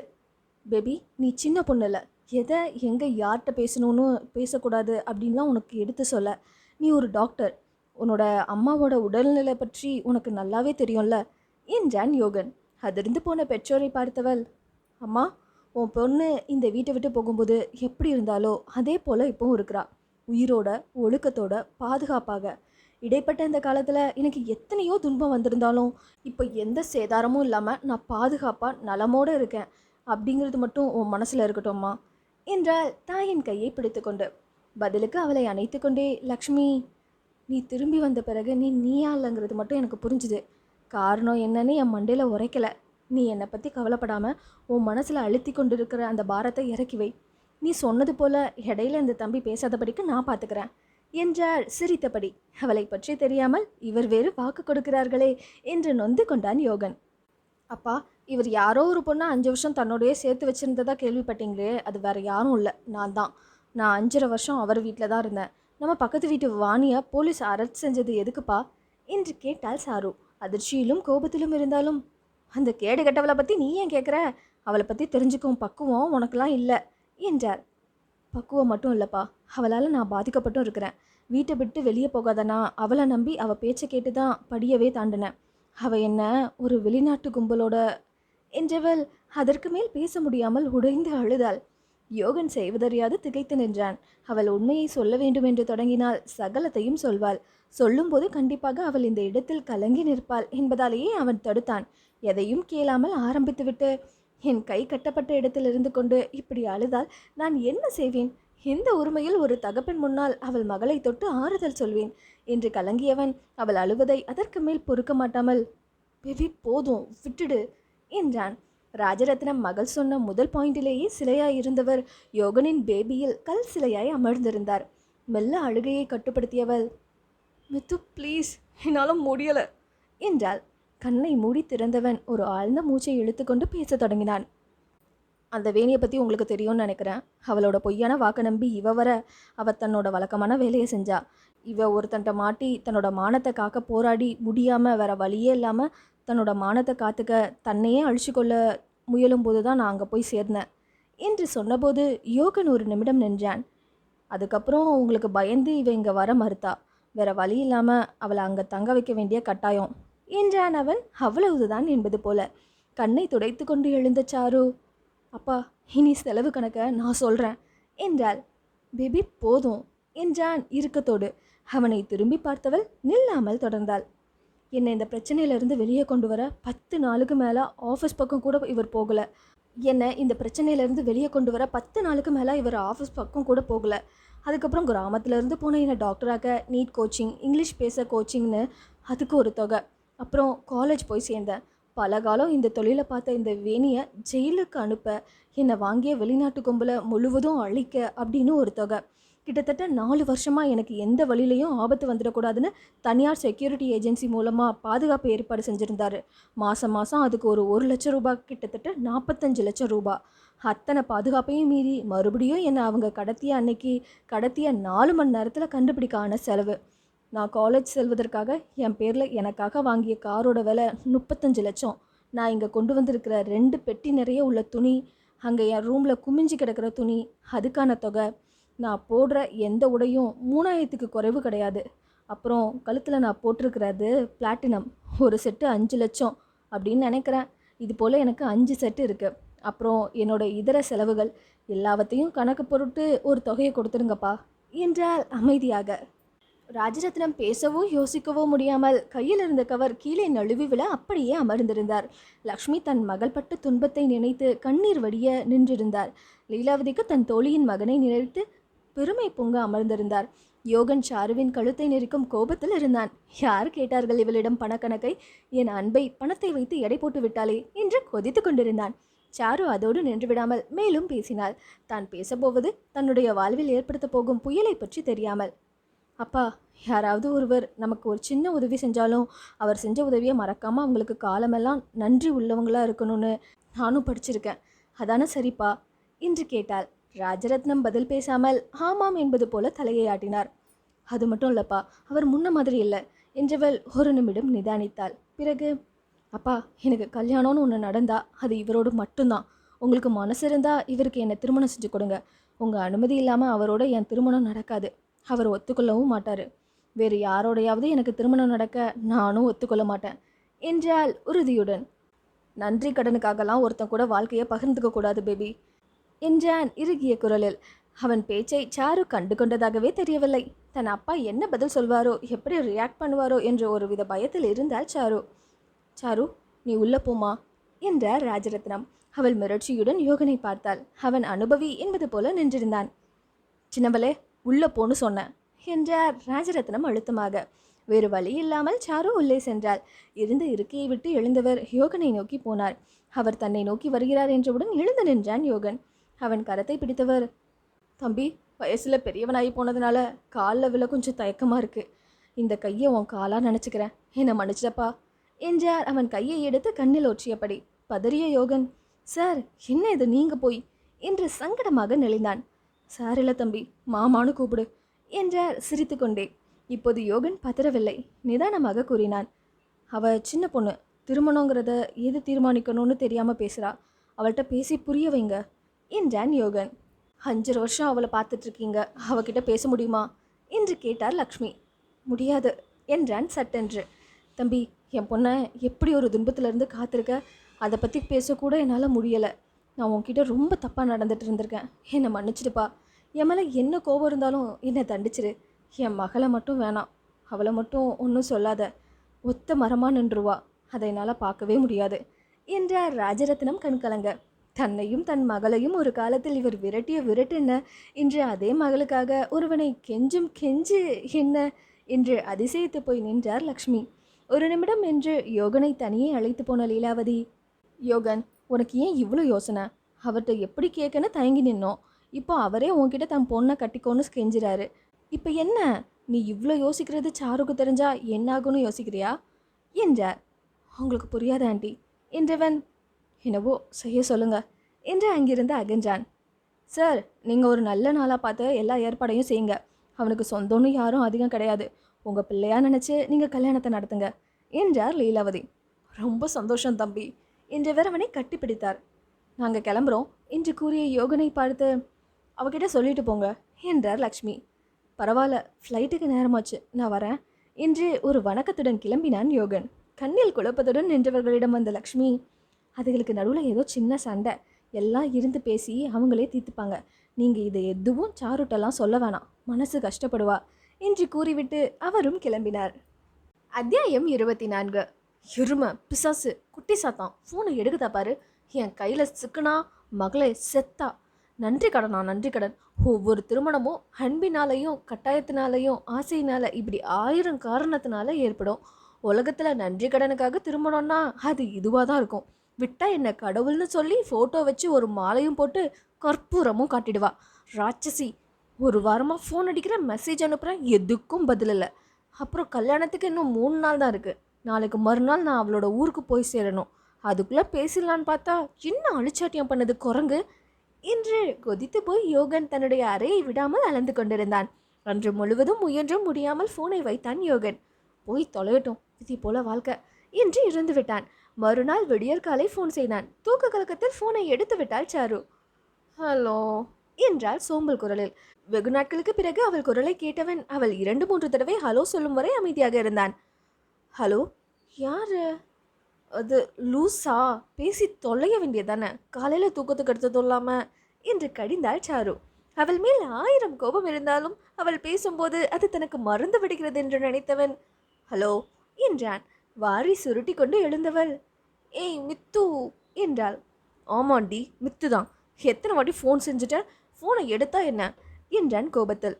பேபி, நீ சின்ன பொண்ணு இல்லை, எதை எங்கே யார்கிட்ட பேசணும்னு பேசக்கூடாது அப்படின்லாம் உனக்கு எடுத்து சொல்ல. நீ ஒரு டாக்டர், உன்னோட அம்மாவோட உடல்நிலை பற்றி உனக்கு நல்லாவே தெரியும்ல என்றான் யோகன். அதிர்ந்து போன பெற்றோரை பார்த்தவள், அம்மா, உன் பொண்ணு இந்த வீட்டை விட்டு போகும்போது எப்படி இருந்தாலோ அதே போல் இப்போவும் இருக்கிறா, உயிரோட ஒழுக்கத்தோட பாதுகாப்பாக. இடைப்பட்ட இந்த காலத்தில் எனக்கு எத்தனையோ துன்பம் வந்திருந்தாலும் இப்போ எந்த சேதாரமும் இல்லாமல் நான் பாதுகாப்பாக நலமோடு இருக்கேன் அப்படிங்கிறது மட்டும் உன் மனசில் இருக்கட்டும்மா என்றால் தாயின் கையை பிடித்து கொண்டு. பதிலுக்கு அவளை அணைத்து கொண்டே, லக்ஷ்மி, நீ திரும்பி வந்த பிறகு நீயா இல்லைங்கிறது மட்டும் எனக்கு புரிஞ்சுது. காரணம் என்னன்னு என் மண்டையில் உரைக்கலை. நீ என்னை பற்றி கவலைப்படாமல் உன் மனசில் அழுத்தி கொண்டு இருக்கிற அந்த பாரத்தை இறக்கி வை. நீ சொன்னது போல இடையில இந்த தம்பி பேசாதபடிக்கு நான் பார்த்துக்கிறேன் என்றார் சிரித்தபடி. அவளை பற்றி தெரியாமல் இவர் வேறு வாக்கு கொடுக்கிறார்களே என்று நொந்து கொண்டான் யோகன். அப்பா, இவர் யாரோ ஒரு பொண்ணை 5 வருஷம் தன்னோடையே சேர்த்து வச்சுருந்ததா கேள்விப்பட்டீங்களே, அது வேறு யாரும் இல்லை, நான் தான். நான் 5.5 வருஷம் அவர் வீட்டில் தான் இருந்தேன். நம்ம பக்கத்து வீட்டு வாணியை போலீஸ் அரெஸ்ட் செஞ்சது எதுக்குப்பா என்று கேட்டாள் சாரு. அதிர்ச்சியிலும் கோபத்திலும் இருந்தாலும், அந்த கேடு கெட்டவளை பற்றி நீ ஏன் கேட்குற? அவளை பற்றி தெரிஞ்சுக்கும் பக்குவம் உனக்கெல்லாம் இல்லை என்றார். பக்குவம் மட்டும் இல்லைப்பா, அவளால் நான் பாதிக்கப்பட்டும் இருக்கிறேன். வீட்டை விட்டு வெளியே போகாதனா அவளை நம்பி அவள் பேச்சை கேட்டு தான் படியவே தாண்டினேன். அவள் என்ன ஒரு வெளிநாட்டு கும்பலோட என்றவள் அதற்கு மேல் பேச முடியாமல் உடைந்து அழுதாள். யோகன் செய்வதறியாது திகைத்து நின்றான். அவள் உண்மையை சொல்ல வேண்டும் என்று தொடங்கினால் சகலத்தையும் சொல்வாள். சொல்லும்போது கண்டிப்பாக அவள் இந்த இடத்தில் கலங்கி நிற்பாள் என்பதாலேயே அவன் தடுத்தான். எதையும் கேளாமல் ஆரம்பித்துவிட்டு, என் கை கட்டப்பட்ட இடத்தில் இருந்து கொண்டு இப்படி அழுதால் நான் என்ன செய்வேன்? எந்த உரிமையில் ஒரு தகப்பன் முன்னால் அவள் மகளை தொட்டு ஆறுதல் சொல்வேன் என்று கலங்கியவன் அவள் அழுவதை அதற்கு மேல் பொறுக்க மாட்டாமல், பேபி போதும் விட்டுடு என்றான். ராஜரத்னம் மகள் சொன்ன முதல் பாயிண்டிலேயே சிலையாய் இருந்தவர் யோகனின் பேபியில் கல் சிலையாய் அமர்ந்திருந்தார். மெல்ல அழுகையை கட்டுப்படுத்தியவள், மித்து ப்ளீஸ், என்னால் முடியலை என்றாள். கண்ணை மூடி திறந்தவன் ஒரு ஆழ்ந்த மூச்சை இழுத்துக்கொண்டு பேச தொடங்கினான். அந்த வேணியை பற்றி உங்களுக்கு தெரியும்னு நினைக்கிறேன். அவளோட பொய்யான வாக்க நம்பி இவ வர அவள் தன்னோட வழக்கமான வேலையை செஞ்சா. இவ ஒருத்தன்ட்ட மாட்டி தன்னோட மானத்தை காக்க போராடி முடியாமல் வேற வழியே இல்லாமல் தன்னோட மானத்தை காத்துக்க தன்னையே அழிச்சு கொள்ள முயலும் போது தான் நான் அங்கே போய் சேர்ந்தேன் என்று சொன்னபோது யோகன் ஒரு நிமிடம் நின்றான். அதுக்கப்புறம் உங்களுக்கு பயந்து இவ இங்கே வர மறுத்தா. வேற வழி இல்லாமல் அவளை அங்கே தங்க வைக்க வேண்டிய கட்டாயம் என்றான் அவன். அவ்வளவுதான் என்பது போல. கண்ணை துடைத்து கொண்டு எழுந்த சாரு, அப்பா இனி செலவு கணக்க நான் சொல்கிறேன் என்றாள். பேபி போதும் என்றான் இறுக்கத்தோடு. அவனை திரும்பி பார்த்தவள் நில்லாமல் தொடர்ந்தாள். என்னை இந்த பிரச்சனையிலேருந்து வெளியே கொண்டு வர 10 நாளுக்கு மேலே ஆஃபீஸ் பக்கம் கூட இவர் போகலை. என்னை இந்த பிரச்சனையிலேருந்து வெளியே கொண்டு வர 10 நாளுக்கு மேலே இவர் ஆஃபீஸ் பக்கம் கூட போகலை. அதுக்கப்புறம் கிராமத்துலேருந்து போன என்னை டாக்டராக நீட் கோச்சிங், இங்கிலீஷ் பேச கோச்சிங்னு அதுக்கு ஒரு தொகை. அப்புறம் காலேஜ் போய் சேர்ந்தேன். பல காலம் இந்த தொழிலை பார்த்த இந்த வேணியை ஜெயிலுக்கு அனுப்ப, என்னை வாங்கிய வெளிநாட்டு கும்பலை முழுவதும் அழிக்க அப்படின்னு ஒரு தொகை. கிட்டத்தட்ட 4 வருஷமாக எனக்கு எந்த வழியிலையும் ஆபத்து வந்துடக்கூடாதுன்னு தனியார் செக்யூரிட்டி ஏஜென்சி மூலமாக பாதுகாப்பு ஏற்பாடு செஞ்சுருந்தார். மாதம் அதுக்கு ஒரு 1 லட்சம் ரூபாய், கிட்டத்தட்ட 45 லட்சம் ரூபாய். அத்தனை பாதுகாப்பையும் மீறி மறுபடியும் என்னை அவங்க கடத்திய 4 மணி நேரத்தில் கண்டுபிடிக்க ஆன செலவு. நான் காலேஜ் செல்வதற்காக என் பேரில் எனக்காக வாங்கிய காரோட விலை 35 லட்சம். நான் இங்கே கொண்டு வந்திருக்கிற 2 பெட்டி நிறைய உள்ள துணி, அங்கே என் ரூமில் குமிஞ்சி கிடக்கிற துணி, அதுக்கான தொகை. நான் போடுற எந்த உடையும் 3000க்கு குறைவு கிடையாது. அப்புறம் கழுத்தில் நான் போட்டிருக்கிறது பிளாட்டினம், ஒரு செட்டு 5 லட்சம் அப்படின்னு நினைக்கிறேன். இது போல் எனக்கு 5 செட்டு இருக்குது. அப்புறம் என்னோடய இதர செலவுகள் எல்லாவற்றையும் கணக்கு பொருட்டு ஒரு தொகையை கொடுத்துருங்கப்பா என்றால் அமைதியாக. ராஜரத்னம் பேசவோ யோசிக்கவோ முடியாமல் கையில் இருந்த கவர் கீழே நழுவி விழ அப்படியே அமர்ந்திருந்தார். லக்ஷ்மி தன் மகள் பட்ட துன்பத்தை நினைத்து கண்ணீர் வடிய நின்றிருந்தார். லீலாவதிக்கு தன் தோழியின் மகனை நினைத்து பெருமை பொங்க அமர்ந்திருந்தார். யோகன் சாருவின் கழுத்தை நெரிக்கும் கோபத்தில் இருந்தான். யார் கேட்டார்கள் இவளிடம் பணக்கணக்கை? என் அன்பை பணத்தை வைத்து எடை போட்டு விட்டாளே என்று கொதித்து கொண்டிருந்தான். சாரு அதோடு நின்று விடாமல் மேலும் பேசினாள். தான் பேசப்போவது தன்னுடைய வாழ்வில் ஏற்படுத்த போகும் புயலை பற்றி தெரியாமல். அப்பா, யாராவது ஒருவர் நமக்கு ஒரு சின்ன உதவி செஞ்சாலும் அவர் செஞ்ச உதவியை மறக்காமல் அவங்களுக்கு காலமெல்லாம் நன்றி உள்ளவங்களாக இருக்கணும்னு நானும் படிச்சிருக்கேன். அதானே சரிப்பா என்று கேட்டாள். ராஜரத்னம் பதில் பேசாமல் ஆமாம் என்பது போல தலையை ஆட்டினார். அது மட்டும் இல்லைப்பா, அவர் முன்ன மாதிரி இல்லை என்றவள் ஒரு நிமிடம் நிதானித்தாள். பிறகு, அப்பா எனக்கு கல்யாணம்னு ஒன்று நடந்தா அது இவரோடு மட்டும்தான். உங்களுக்கு மனசு இருந்தால் இவருக்கு என்னை திருமணம் செஞ்சு கொடுங்க. உங்கள் அனுமதி இல்லாமல் அவரோட என் திருமணம் நடக்காது. அவர் ஒத்துக்கொள்ளவும் மாட்டார். வேறு யாரோடையாவது எனக்கு திருமணம் நடக்க நானும் ஒத்துக்கொள்ள மாட்டேன் என்றாள் உறுதியுடன். நன்றி கடனுக்காகலாம் ஒருத்தன் கூட வாழ்க்கையை பகிர்ந்துக்க கூடாது பேபி என்றான் இறுகிய குரலில். அவன் பேச்சை சாரு கண்டு கொண்டதாகவே தெரியவில்லை. தன் அப்பா என்ன பதில் சொல்வாரோ, எப்படி ரியாக்ட் பண்ணுவாரோ என்ற ஒரு வித பயத்தில் இருந்தாள் சாரு. சாரு, நீ உள்ள போமா என்றார் ராஜரத்னம். அவள் மிரட்சியுடன் யோகனை பார்த்தாள். அவன் அனுபவி என்பது போல நின்றிருந்தான். சின்னவளே, உள்ளே போன்னு சொன்னேன் என்றார் ராஜரத்னம் அழுத்தமாக. வேறு வழி இல்லாமல் சாரு உள்ளே சென்றாள். இருந்த இருக்கையை விட்டு எழுந்தவர் யோகனை நோக்கி போனார். அவர் தன்னை நோக்கி வருகிறார் என்றவுடன் எழுந்து நின்றான் யோகன். அவன் கரத்தை பிடித்தவர், தம்பி, வயசில் பெரியவனாகி போனதுனால காலில் விழ கொஞ்சம் தயக்கமாக இருக்கு. இந்த கையை உன் காலாக நினச்சிக்கிறேன், என்னை மன்னிச்சிடப்பா என்றார். அவன் கையை எடுத்து கண்ணில் ஒற்றியபடி. பதறிய யோகன், சார், என்ன இது, நீங்கள் போய் என்று சங்கடமாக நெளிந்தான். சார் இல்லை தம்பி, மாமானு கூப்பிடு என்றார் சிரித்து கொண்டே. இப்போது யோகன் பதறவில்லை, நிதானமாக கூறினான். அவ சின்ன பொண்ணு, திருமணங்கிறத எது தீர்மானிக்கணும்னு தெரியாமல் பேசுகிறா. அவள்கிட்ட பேசி புரிய வைங்க என்றான் யோகன். 5 வருஷம் அவளை பார்த்துட்ருக்கீங்க, அவகிட்ட பேச முடியுமா என்று கேட்டார் லக்ஷ்மி. முடியாது என்றான் சட்டென்று. தம்பி, என் பொண்ணை எப்படி ஒரு துன்பத்திலேருந்து காத்திருக்க, அதை பற்றி பேசக்கூட என்னால் முடியலை. நான் உன்கிட்ட ரொம்ப தப்பாக நடந்துட்டு இருந்திருக்கேன், என்னை மன்னிச்சிடுப்பா. என் மேலே என்ன கோபம் இருந்தாலும் என்னை தண்டிச்சிரு. என் மகளை மட்டும் வேணாம், அவளை மட்டும் ஒன்றும் சொல்லாத. ஒத்த மரமாக நின்றுவா, அதை என்னால் பார்க்கவே முடியாது என்றார் ராஜரத்னம் கண்கலங்க. தன்னையும் தன் மகளையும் ஒரு காலத்தில் இவர் விரட்டிய விரட்டென்ன, இன்று அதே மகளுக்காக ஒருவனை கெஞ்சும் கெஞ்சு என்ன என்று அதிசயித்து போய் நின்றார் லக்ஷ்மி. ஒரு நிமிடம் என்று யோகனை தனியே அழைத்து போன லீலாவதி, யோகன், உனக்கு ஏன் இவ்வளோ யோசனை? அவர்கிட்ட எப்படி கேட்கன்னு தயங்கி நின்னோம். இப்போ அவரே உன்கிட்ட தன் பொண்ணை கட்டிக்கோன்னு கெஞ்சுறாரு. இப்போ என்ன, நீ இவ்வளோ யோசிக்கிறது சாருக்கு தெரிஞ்சா என்னாகும்னு யோசிக்கிறியா என்றார். உங்களுக்கு புரியாத ஆண்டி என்றவன், என்னவோ செய்ய சொல்லுங்க என்று அங்கிருந்து அகன்றான். சார், நீங்கள் ஒரு நல்ல நாளாக பார்த்து எல்லா ஏற்பாடையும் செய்யுங்க. அவனுக்கு சொந்தம்னு யாரும் அதிகம் கிடையாது. உங்கள் பிள்ளையா நினச்சி நீங்கள் கல்யாணத்தை நடத்துங்க என்றார் லீலாவதி. ரொம்ப சந்தோஷம் தம்பி என்றவர் அவனை கட்டிப்பிடித்தார். நாங்கள் கிளம்புறோம் என்று கூறிய யோகனை பார்த்து, அவகிட்ட சொல்லிட்டு போங்க என்றார் லக்ஷ்மி. பரவாயில்ல, ஃப்ளைட்டுக்கு நேரமாச்சு, நான் வரேன் என்று ஒரு வணக்கத்துடன் கிளம்பினான் யோகன். கண்ணில் குழப்பத்துடன் நின்றவர்களிடம் வந்த லக்ஷ்மி, அதுகளுக்கு நடுவில் ஏதோ சின்ன சண்டை, எல்லாம் இருந்து பேசி அவங்களே தீர்த்துப்பாங்க. நீங்கள் இதை எதுவும் சாருட்டெல்லாம் சொல்ல வேணாம், மனசு கஷ்டப்படுவா என்று கூறிவிட்டு அவரும் கிளம்பினார். அத்தியாயம் 24. இருமை பிசாசு குட்டி சாத்தான், ஃபோனை எடுக்குதா பாரு, என் கையில் சிக்கனா மகளே செத்தா. நன்றி கடனா நன்றி கடன். ஒவ்வொரு திருமணமும் அன்பினாலையும் கட்டாயத்தினாலையும் ஆசையினால இப்படி 1000 காரணத்தினால ஏற்படும். உலகத்தில் நன்றி கடனுக்காக திருமணம்னா அது இதுவாக தான் இருக்கும். விட்டா என்ன கடவுள்னு சொல்லி ஃபோட்டோ வச்சு ஒரு மாலையும் போட்டு கற்பூரமும் காட்டிடுவா. ராட்சசி. ஒரு வாரமாக ஃபோன் அடிக்கிறேன், மெசேஜ் அனுப்புகிறேன், எதுக்கும் பதில் இல்லை. அப்புறம் கல்யாணத்துக்கு இன்னும் 3 நாள் தான் இருக்குது. நாளைக்கு மறுநாள் நான் அவளோட ஊருக்கு போய் சேரணும். அதுக்குள்ளே பேசிடலான்னு பார்த்தா இன்னும் அழிச்சாட்டியம் பண்ணது குரங்கு என்று கொதித்து போய் யோகன் தன்னுடைய அறையை விடாமல் அளந்து கொண்டிருந்தான். அன்று முழுவதும் முயன்றும் முடியாமல் ஃபோனை வைத்தான் யோகன். போய் தொலையட்டும், விதி போல வாழ்க்கை என்று இருந்து விட்டான். மறுநாள் விடியற்காலை ஃபோன் செய்தான். தூக்க கலக்கத்தில் ஃபோனை எடுத்து விட்டாள் சாரு. ஹலோ என்றாள் சோம்பல் குரலில். வெகு நாட்களுக்கு பிறகு அவள் குரலை கேட்டவன் அவள் 2-3 தடவை ஹலோ சொல்லும் வரை அமைதியாக இருந்தான். ஹலோ, யாரு? அது லூஸா, பேசி தொலைய வேண்டியதானே, காலையில் தூக்கத்துக்கு எடுத்து இல்லாம என்று கடிந்தாள் சாரு. அவள் மேல் 1000 கோபம் இருந்தாலும் அவள் பேசும்போது அது தனக்கு மறந்து விடுகிறது என்று நினைத்தவன் ஹலோ என்றான். வாரி சுருட்டி கொண்டு எழுந்தவள், ஏய் மித்து என்றாள். ஆமாண்டி, மித்து தான். எத்தனை வாட்டி ஃபோன் செஞ்சுட்ட, ஃபோனை எடுத்தா என்ன என்றான் கோபத்தில்.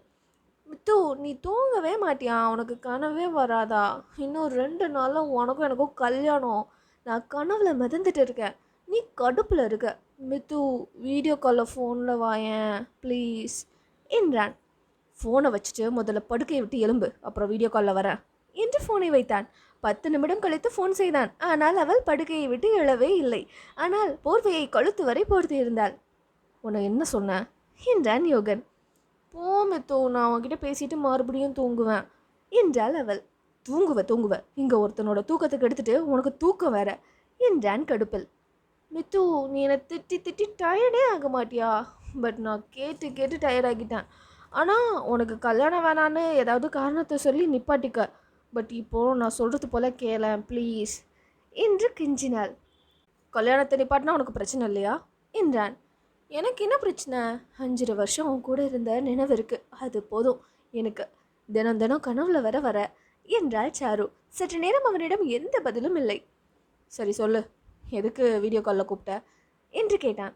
மித்து, நீ தூங்கவே மாட்டியா? உனக்கு கனவே வராதா? இன்னும் 2 நாளில் உனக்கும் எனக்கும் கல்யாணம். நான் கனவுல மிதந்துட்டு இருக்கேன், நீ கடுப்பில் இருக்க. மித்து, வீடியோ காலில் ஃபோனில் வாயேன் ப்ளீஸ் என்றான். ஃபோனை வச்சுட்டு முதல்ல படுக்கையை விட்டு எலும்பு, அப்புறம் வீடியோ காலில் வரேன் என்று ஃபோனை வைத்தான். 10 நிமிடம் கழித்து ஃபோன் செய்தான். ஆனால் அவள் படுக்கையை விட்டு எழவே இல்லை. ஆனால் போர்வையை கழுத்து வரை போர்த்தி இருந்தாள். உன்னை என்ன சொன்ன என்றான் யோகன். போமெத்தோ, நான் அவன்கிட்ட பேசிட்டு மறுபடியும் தூங்குவேன் என்றாள் அவள். தூங்குவ இங்கே ஒருத்தனோட தூக்கத்துக்கு எடுத்துட்டு உனக்கு தூக்கம் வேற என்றான் கடுப்பில். மித்து, நீ என்னை திட்டி திட்டி டயர்டே ஆக மாட்டியா? பட் நான் கேட்டு கேட்டு டயர்டாகிட்டேன். ஆனால் உனக்கு கல்யாணம் வேணான்னு ஏதாவது காரணத்தை சொல்லி நிப்பாட்டிக்க. பட் இப்போது நான் சொல்கிறது போல் கேளேன் ப்ளீஸ் என்று கெஞ்சினாள். கல்யாணத்தை நிப்பாட்டினா உனக்கு பிரச்சனை இல்லையா என்றான். எனக்கு என்ன பிரச்சனை? 5 வருஷம் அவன் கூட இருந்த நினைவு இருக்குது, அது போதும் எனக்கு. தினம் தினம் கனவுல வர என்றாள் சாரு. சற்று நேரம் அவனிடம் எந்த பதிலும் இல்லை. சரி சொல்லு, எதுக்கு வீடியோ காலில் கூப்பிட்ட என்று கேட்டான்.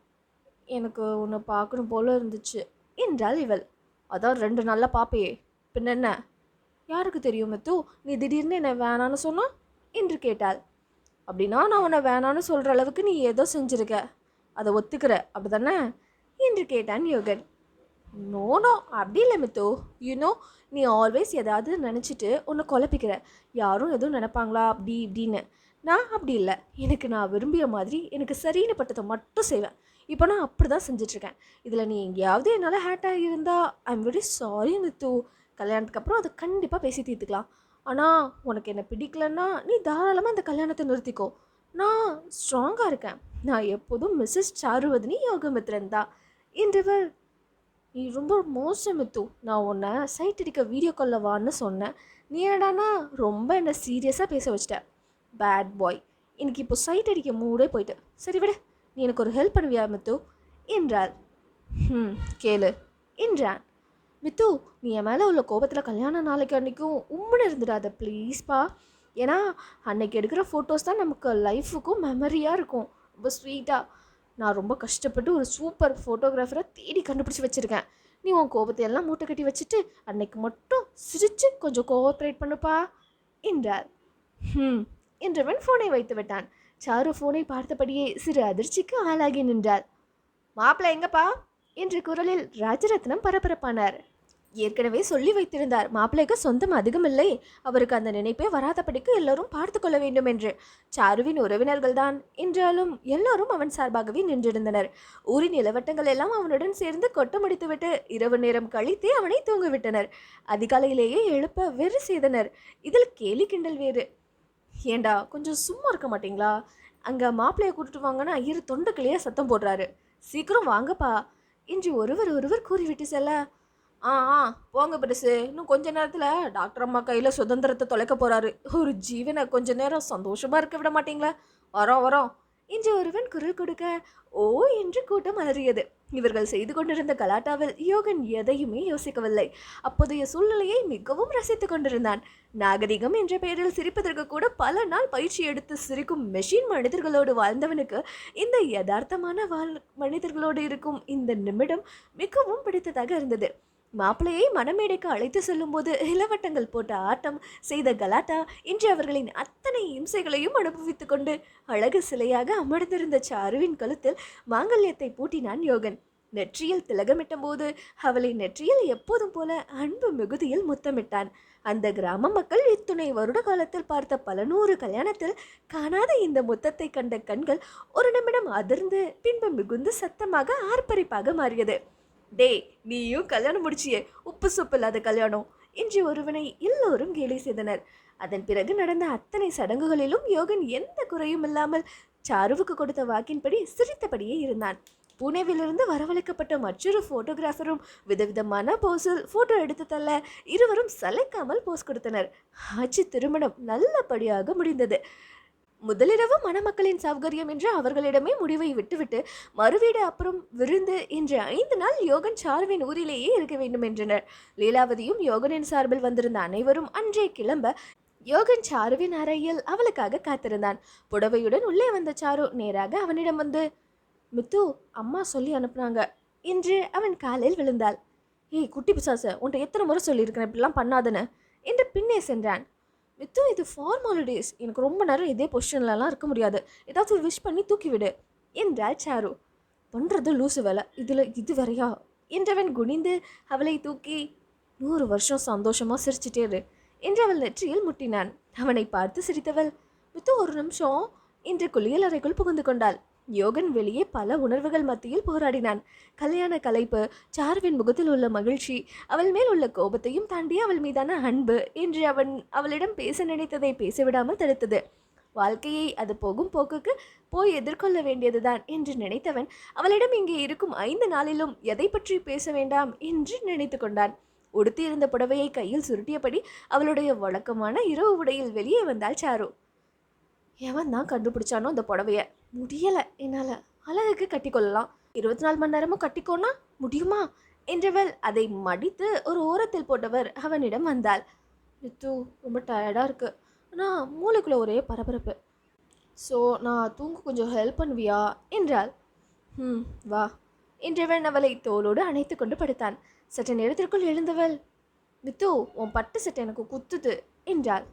எனக்கு உன்னை பார்க்கணும் போல இருந்துச்சு என்றாள் இவள். அதான் 2 நாளில் பார்ப்பையே பின்ன என்ன? யாருக்கு தெரியும் மித்து, நீ திடீர்னு என்னை வேணான்னு சொன்னா என்று கேட்டாள். அப்படின்னா நான் உன்னை வேணான்னு சொல்கிற அளவுக்கு நீ ஏதோ செஞ்சுருக்க, அதை ஒத்துக்கிற அப்படிதானே என்று கேட்டான் யோகன். நோ நோ, அப்படி இல்லை மித்து. யூனோ, நீ ஆல்வேஸ் ஏதாவது நினச்சிட்டு உன்னை குழப்பிக்கிற. யாரும் எதுவும் நினைப்பாங்களா அப்படி இப்படின்னு. நான் அப்படி இல்லை. எனக்கு நான் விரும்பிய மாதிரி எனக்கு சரின்னு பட்டதை மட்டும் செய்வேன். இப்போ நான் அப்படி தான் செஞ்சிட்ருக்கேன். இதில் நீ எங்கேயாவது என்னால் ஹேட்டாக இருந்தால் I'm very sorry Mithu. கல்யாணத்துக்கு அப்புறம் அதை கண்டிப்பாக பேசி தீர்த்துக்கலாம். ஆனால் உனக்கு என்ன பிடிக்கலன்னா நீ தாராளமாக அந்த கல்யாணத்தை நிறுத்திக்கோ. நான் ஸ்ட்ராங்காக இருக்கேன். நான் எப்போதும் மிஸ்ஸஸ் சாருவதினி யோகமித்ரன் தான் என்றவர். நீ ரொம்ப மோசம் மித்து. நான் உன்னை சைட் அடிக்க வீடியோ காலில் வான்னு சொன்னேன். நீ என்னடானா ரொம்ப என்னை சீரியஸாக பேச வச்சிட்ட. Bad boy. எனக்கு இப்போ சைட் அடிக்க மூடே போயிட்டு. சரி விட, நீ எனக்கு ஒரு ஹெல்ப் பண்ணுவியா மித்து என்றாள். கேளு என்றான். மித்து, நீ என் மேலே உள்ள கோபத்தில் கல்யாண நாளைக்கு அன்றைக்கும் உம்முன்னு இருந்துடாத ப்ளீஸ்ப்பா. ஏன்னா அன்னைக்கு எடுக்கிற ஃபோட்டோஸ் தான் நமக்கு லைஃபுக்கும் மெமரியாக இருக்கும். ரொம்ப ஸ்வீட்டாக. நான் ரொம்ப கஷ்டப்பட்டு ஒரு சூப்பர் ஃபோட்டோகிராஃபரை தேடி கண்டுபிடிச்சி வச்சுருக்கேன். நீ உன் கோபத்தை எல்லாம் மூட்டை கட்டி வச்சுட்டு அன்னைக்கு மட்டும் சிரித்து கொஞ்சம் கோஆப்ரேட் பண்ணுப்பா என்றார். என்றவன் ஃபோனை வைத்து விட்டான். சாரு ஃபோனை பார்த்தபடியே சிறு அதிர்ச்சிக்கு ஆளாகி நின்றாள். மாப்பிள்ளை எங்கப்பா என்ற குரலில் ராஜரத்னம் பரபரப்பானார். ஏற்கனவே சொல்லி வைத்திருந்தார், மாப்பிள்ளைக்கு சொந்தம் அதிகமில்லை, அவருக்கு அந்த நினைப்பே வராதபடிக்கு எல்லோரும் பார்த்து கொள்ள வேண்டும் என்று. சாருவின் உறவினர்கள் தான் என்றாலும் எல்லோரும் அவன் சார்பாகவே நின்றிருந்தனர். ஊரின் இளவட்டங்கள் எல்லாம் அவனுடன் சேர்ந்து கொட்டமடித்துவிட்டு இரவு நேரம் கழித்தே அவனை தூங்கிவிட்டனர். அதிகாலையிலேயே எழுப்ப வெறு செய்தனர். இதில் கேலி கிண்டல் வேறு. ஏண்டா கொஞ்சம் சும்மா இருக்க மாட்டீங்களா? அங்கே மாப்பிள்ளையை கூட்டிட்டு வாங்கன்னா ஐயர் தொண்டைக்கிளையே சத்தம் போடுறாரு. சீக்கிரம் வாங்கப்பா என்று ஒருவர் கூறிவிட்டு செல்ல, ஆ போங்க பெருசு, இன்னும் கொஞ்ச நேரத்தில் டாக்டர் அம்மா கையில் சுதந்திரத்தை தொலைக்க போகிறாரு. ஒரு ஜீவனை கொஞ்ச நேரம் சந்தோஷமாக இருக்க விட மாட்டீங்களா? வரோம் என்று ஒருவன் குரல் கொடுக்க ஓ என்று கூட்டம் அலறியது. இவர்கள் செய்து கொண்டிருந்த கலாட்டாவில் யோகன் எதையுமே யோசிக்கவில்லை. அப்போதைய சூழ்நிலையை மிகவும் ரசித்து கொண்டிருந்தான். நாகரிகம் என்ற பெயரில் சிரிப்பதற்கு கூட பல நாள் பயிற்சி எடுத்து சிரிக்கும் மெஷின் மனிதர்களோடு வாழ்ந்தவனுக்கு இந்த யதார்த்தமான மனிதர்களோடு இருக்கும் இந்த நிமிடம் மிகவும் பிடித்ததாக இருந்தது. மாப்பிள்ளையை மணமேடைக்கு அழைத்து செல்லும் போது இளவட்டங்கள் போட்ட ஆட்டம், செய்த கலாட்டா, இன்று அவர்களின் அத்தனை இம்சைகளையும் அனுபவித்துக் கொண்டு அழகு சிலையாக அமர்ந்திருந்த சாருவின் கழுத்தில் மாங்கல்யத்தை பூட்டினான் யோகன். நெற்றியில் திலகமிட்ட போது அவளை நெற்றியில் எப்போதும் போல அன்பு மிகுதியில் முத்தமிட்டான். அந்த கிராம மக்கள் இத்துணை வருட காலத்தில் பார்த்த பல நூறு கல்யாணத்தில் காணாத இந்த முத்தத்தை கண்ட கண்கள் ஒரு நிமிடம் அதிர்ந்து பின்பு மிகுந்த சத்தமாக ஆர்ப்பரிப்பாக மாறியது. டே, நீயும் கல்யாணம் முடிச்சியே, உப்பு சொப்பு இல்லாத கல்யாணம் என்று ஒருவனை எல்லோரும் கேலி செய்தனர். அதன் பிறகு நடந்த அத்தனை சடங்குகளிலும் யோகன் எந்த குறையும் இல்லாமல் சாருவுக்கு கொடுத்த வாக்கின்படி சிரித்தபடியே இருந்தான். புனேவிலிருந்து வரவழைக்கப்பட்ட மற்றொரு போட்டோகிராஃபரும் விதவிதமான போஸில் போட்டோ எடுத்து தள்ள இருவரும் சளைக்காமல் போஸ் கொடுத்தனர். ஆட்சி திருமணம் நல்லபடியாக முடிந்தது. முதலிரவு மணமக்களின் சௌகரியம் என்று அவர்களிடமே முடிவை விட்டுவிட்டு மறுவீடு அப்புறம் விருந்து என்று 5 நாள் யோகன் சாருவின் ஊரிலேயே இருக்க வேண்டும் என்றனர். லீலாவதியும் யோகனின் சார்பில் வந்திருந்த அனைவரும் அன்றே கிளம்ப யோகன் சாருவின் அறையில் அவளுக்காக காத்திருந்தான். புடவையுடன் உள்ளே வந்த சாரு நேராக அவனிடம் வந்து, மித்து, அம்மா சொல்லி அனுப்புனாங்க என்று அவன் காலில் விழுந்தாள். ஏய் குட்டி பிசாச, உன்ட்ட எத்தனை முறை சொல்லியிருக்கிறேன் இப்படிலாம் பண்ணாதன்னு என்று பின்னே சென்றான். மித்து, இது ஃபார்மாலிட்டிஸ், எனக்கு ரொம்ப நேரம் இதே பொசிஷன்லலாம் இருக்க முடியாது, ஏதாவது விஷ் பண்ணி தூக்கிவிடு என்றாள் சாரு. பண்ணுறது லூசு வேலை, இதில் இது வரையா என்றவன் குனிந்து அவளை தூக்கி 100 வருஷம் சந்தோஷமாக சிரிச்சிட்டே இரு என்று அவள் நெற்றியில் முட்டினான். அவனை பார்த்து சிரித்தவள், மித்து ஒரு நிமிஷம் என்று குளியல் அறைக்குள் புகுந்து கொண்டாள். யோகன் வெளியே பல உணர்வுகள் மத்தியில் போராடினான். கல்யாண கலைப்பு, சாருவின் முகத்தில் உள்ள மகிழ்ச்சி, அவள் மேல் உள்ள கோபத்தையும் தாண்டி அவள் மீதான அன்பு என்று அவளிடம் பேச நினைத்ததை பேசவிடாமல் தடுத்தது. வாழ்க்கையை அது போகும் போக்குக்கு போய் எதிர்கொள்ள வேண்டியதுதான் என்று நினைத்தவன் அவளிடம் இங்கே இருக்கும் 5 நாளிலும் எதை பற்றி பேச வேண்டாம் என்று நினைத்து கொண்டான். உடுத்தியிருந்த புடவையை கையில் சுருட்டியபடி அவளுடைய வழக்கமான இரவு உடையில் வெளியே வந்தாள் சாரு. எவன் தான் கண்டுபிடிச்சானோ அந்த புடவைய, முடியலை என்னால், அழகுக்கு கட்டிக்கொள்ளலாம், 24 மணி நேரமும் கட்டிக்கோன்னா முடியுமா என்றவள் அதை மடித்து ஒரு ஓரத்தில் போட்டவர் அவனிடம் வந்தாள். மித்து, ரொம்ப டயர்டாக இருக்கு, ஆனால் மூளைக்குள்ளே ஒரே பரபரப்பு, ஸோ நான் தூங்க கொஞ்சம் ஹெல்ப் பண்ணுவியா என்றாள். வா என்றவன் அவளை தோளோடு அணைத்து கொண்டு படுத்தான். சற்று நேரத்திற்குள் எழுந்தவள், மித்து, உன் பட்டு சட்டை எனக்கு குத்துது என்றாள்.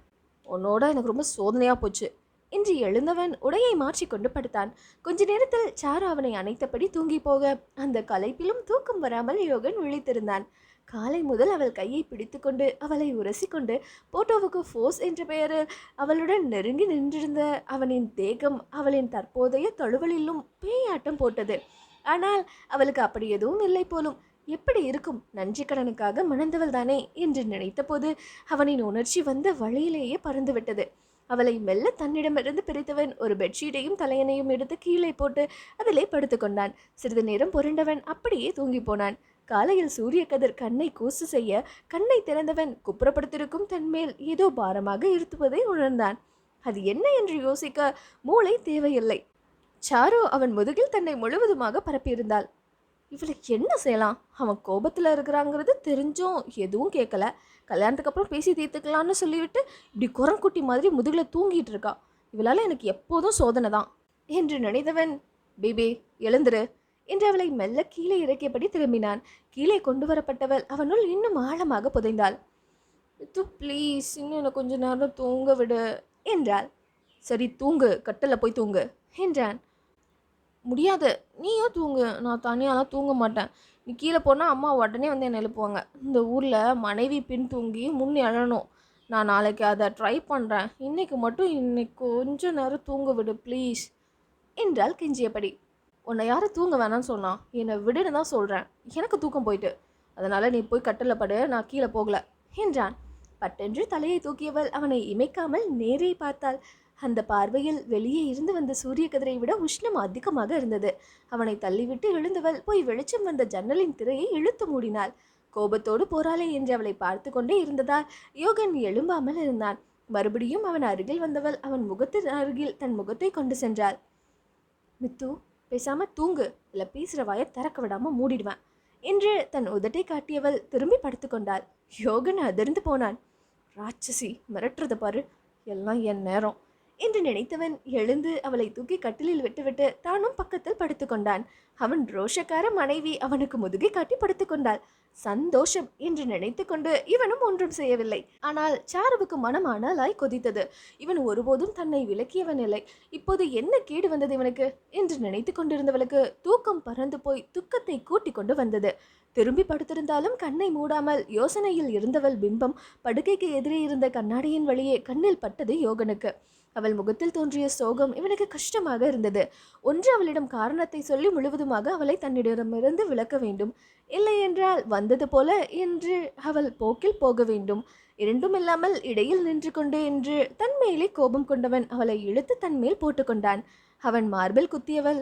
உன்னோட எனக்கு ரொம்ப சோதனையாக போச்சு என்று எழுந்தவன் உடையை மாற்றிக்கொண்டு படுத்தான். கொஞ்ச நேரத்தில் சாரு அவனை அணைத்தபடி தூங்கி போக அந்த களைப்பிலும் தூக்கம் வராமல் யோகன் விழித்திருந்தான். காலை முதல் அவள் கையை பிடித்துக்கொண்டு அவளை உரசிக்கொண்டு போட்டோவுக்கு ஃபோஸ் என்ற பெயரில் அவளுடன் நெருங்கி நின்றிருந்த அவனின் தேகம் அவளின் தற்போதைய தழுவலிலும் பேயாட்டம் போட்டது. ஆனால் அவளுக்கு அப்படி எதுவும் இல்லை போலும். எப்படி இருக்கும், நன்றி கடனுக்காக மணந்தவள் தானே என்று நினைத்தபோது அவனின் உணர்ச்சி வந்த வழியிலேயே பறந்துவிட்டது. அவளை மெல்ல தன்னிடமிருந்து பிரித்தவன் ஒரு பெட்ஷீட்டையும் தலையணையும் எடுத்து கீழே போட்டு அதிலே படுத்து கொண்டான். சிறிது நேரம் புரண்டவன் அப்படியே தூங்கி போனான். காலையில் சூரிய கதிர் கண்ணை கூசு செய்ய கண்ணை திறந்தவன் குப்புறப்படுத்திருக்கும் தன்மேல் ஏதோ பாரமாக இருத்துவதை உணர்ந்தான். அது என்ன என்று யோசிக்க மூளை தேவையில்லை. சாரு அவன் முதுகில் தன்னை முழுவதுமாக பரப்பியிருந்தாள். இவளுக்கு என்ன செய்யலாம்? அவன் கோபத்தில் இருக்கிறாங்கிறது தெரிஞ்சும் எதுவும் கேட்கல. கல்யாணத்துக்கு அப்புறம் பேசி தீர்த்துக்கலான்னு சொல்லிவிட்டு இப்படி குரங்குட்டி மாதிரி முதுகில் தூங்கிட்டு இருக்கா. இவளால் எனக்கு எப்போதும் சோதனை தான் என்று நினைத்தவன், பேபி எழுந்துரு என்று அவளை மெல்ல கீழே இறக்கியபடி திரும்பினான். கீழே கொண்டு வரப்பட்டவள் அவனுள் இன்னும் ஆழமாக புதைந்தாள். இது ப்ளீஸ், இன்னும் எனக்கு கொஞ்ச நேரம் தூங்க விடு என்றாள். சரி தூங்கு, கட்டில் போய் தூங்கு என்றான். முடியாது, நீயோ தூங்கு, நான் தனியாலாம் தூங்க மாட்டேன். நீ கீழே போனால் அம்மா உடனே வந்து என்னை எழுப்புவாங்க. இந்த ஊரில் மனைவி பின் தூங்கி முன் எழணும். நான் நாளைக்கு அதை ட்ரை பண்ணுறேன். இன்னைக்கு கொஞ்சம் நேரம் தூங்க விடு ப்ளீஸ் என்றால் கெஞ்சியபடி. உன்னை யாரும் தூங்க வேணான்னு சொன்னா? என்னை விடுன்னு தான் சொல்கிறேன். எனக்கு தூக்கம் போயிட்டு, அதனால் நீ போய் கட்டில் படு, நான் கீழே போகல என்றான். பட்டென்று தலையை தூக்கியவள் அவனை இமைக்காமல் நேரே பார்த்தாள். அந்த பார்வையில் வெளியே இருந்து வந்த சூரிய கதிரை விட உஷ்ணம் அதிகமாக இருந்தது. அவனை தள்ளிவிட்டு எழுந்தவள் போய் வெளிச்சம் வந்த ஜன்னலின் திரையை இழுத்து மூடினாள். கோபத்தோடு போராளே என்று அவளை பார்த்து கொண்டே இருந்ததால் யோகன் எழும்பாமல் இருந்தான். மறுபடியும் அவன் அருகில் வந்தவள் அவன் முகத்தின் அருகில் தன் முகத்தை கொண்டு சென்றாள். மித்து, பேசாம தூங்கு, இல்லை பேசுகிற வாயை திறக்க விடாம மூடிடுவேன் என்று தன் உதட்டை காட்டியவள் திரும்பி படுத்து கொண்டாள். யோகன் அதிர்ந்து போனான். ராட்சசி, மிரட்டுறத பாரு, எல்லாம் என் நேரம் என்று நினைத்தவன் எழுந்து அவளை தூக்கி கட்டிலில் விட்டுவிட்டு தானும் பக்கத்தில் படுத்து கொண்டான். அவன் ரோஷக்கார மனைவி அவனுக்கு முதுகை காட்டி படுத்து கொண்டாள். சந்தோஷம் என்று நினைத்து கொண்டு இவனும் ஒன்றும் செய்யவில்லை. ஆனால் சாருவுக்கு மனம் அனலாய் கொதித்தது. இவன் ஒருபோதும் தன்னை விலக்கியவன் இல்லை. இப்போது என்ன கேடு வந்தது இவனுக்கு என்று நினைத்து கொண்டிருந்தவளுக்கு தூக்கம் பறந்து போய் துக்கத்தை கூட்டி கொண்டு வந்தது. திரும்பி படுத்திருந்தாலும் கண்ணை மூடாமல் யோசனையில் இருந்தவள் பிம்பம் படுக்கைக்கு எதிரே இருந்த கண்ணாடியின் வழியே கண்ணில் பட்டது யோகனுக்கு. அவள் முகத்தில் தோன்றிய சோகம் இவனுக்கு கஷ்டமாக இருந்தது. ஒன்று அவளிடம் காரணத்தை சொல்லி முழுவதுமாக அவளை தன்னிடமிருந்து விலக்க வேண்டும். இல்லை என்றால் வந்தது போல என்று அவள் போக்கில் போக வேண்டும். இரண்டும் இல்லாமல் இடையில் நின்று கொண்டு என்று தன்மேலே கோபம் கொண்டவன் அவளை இழுத்து தன்மேல் போட்டுக்கொண்டான். அவன் மார்பில் குத்தியவள்,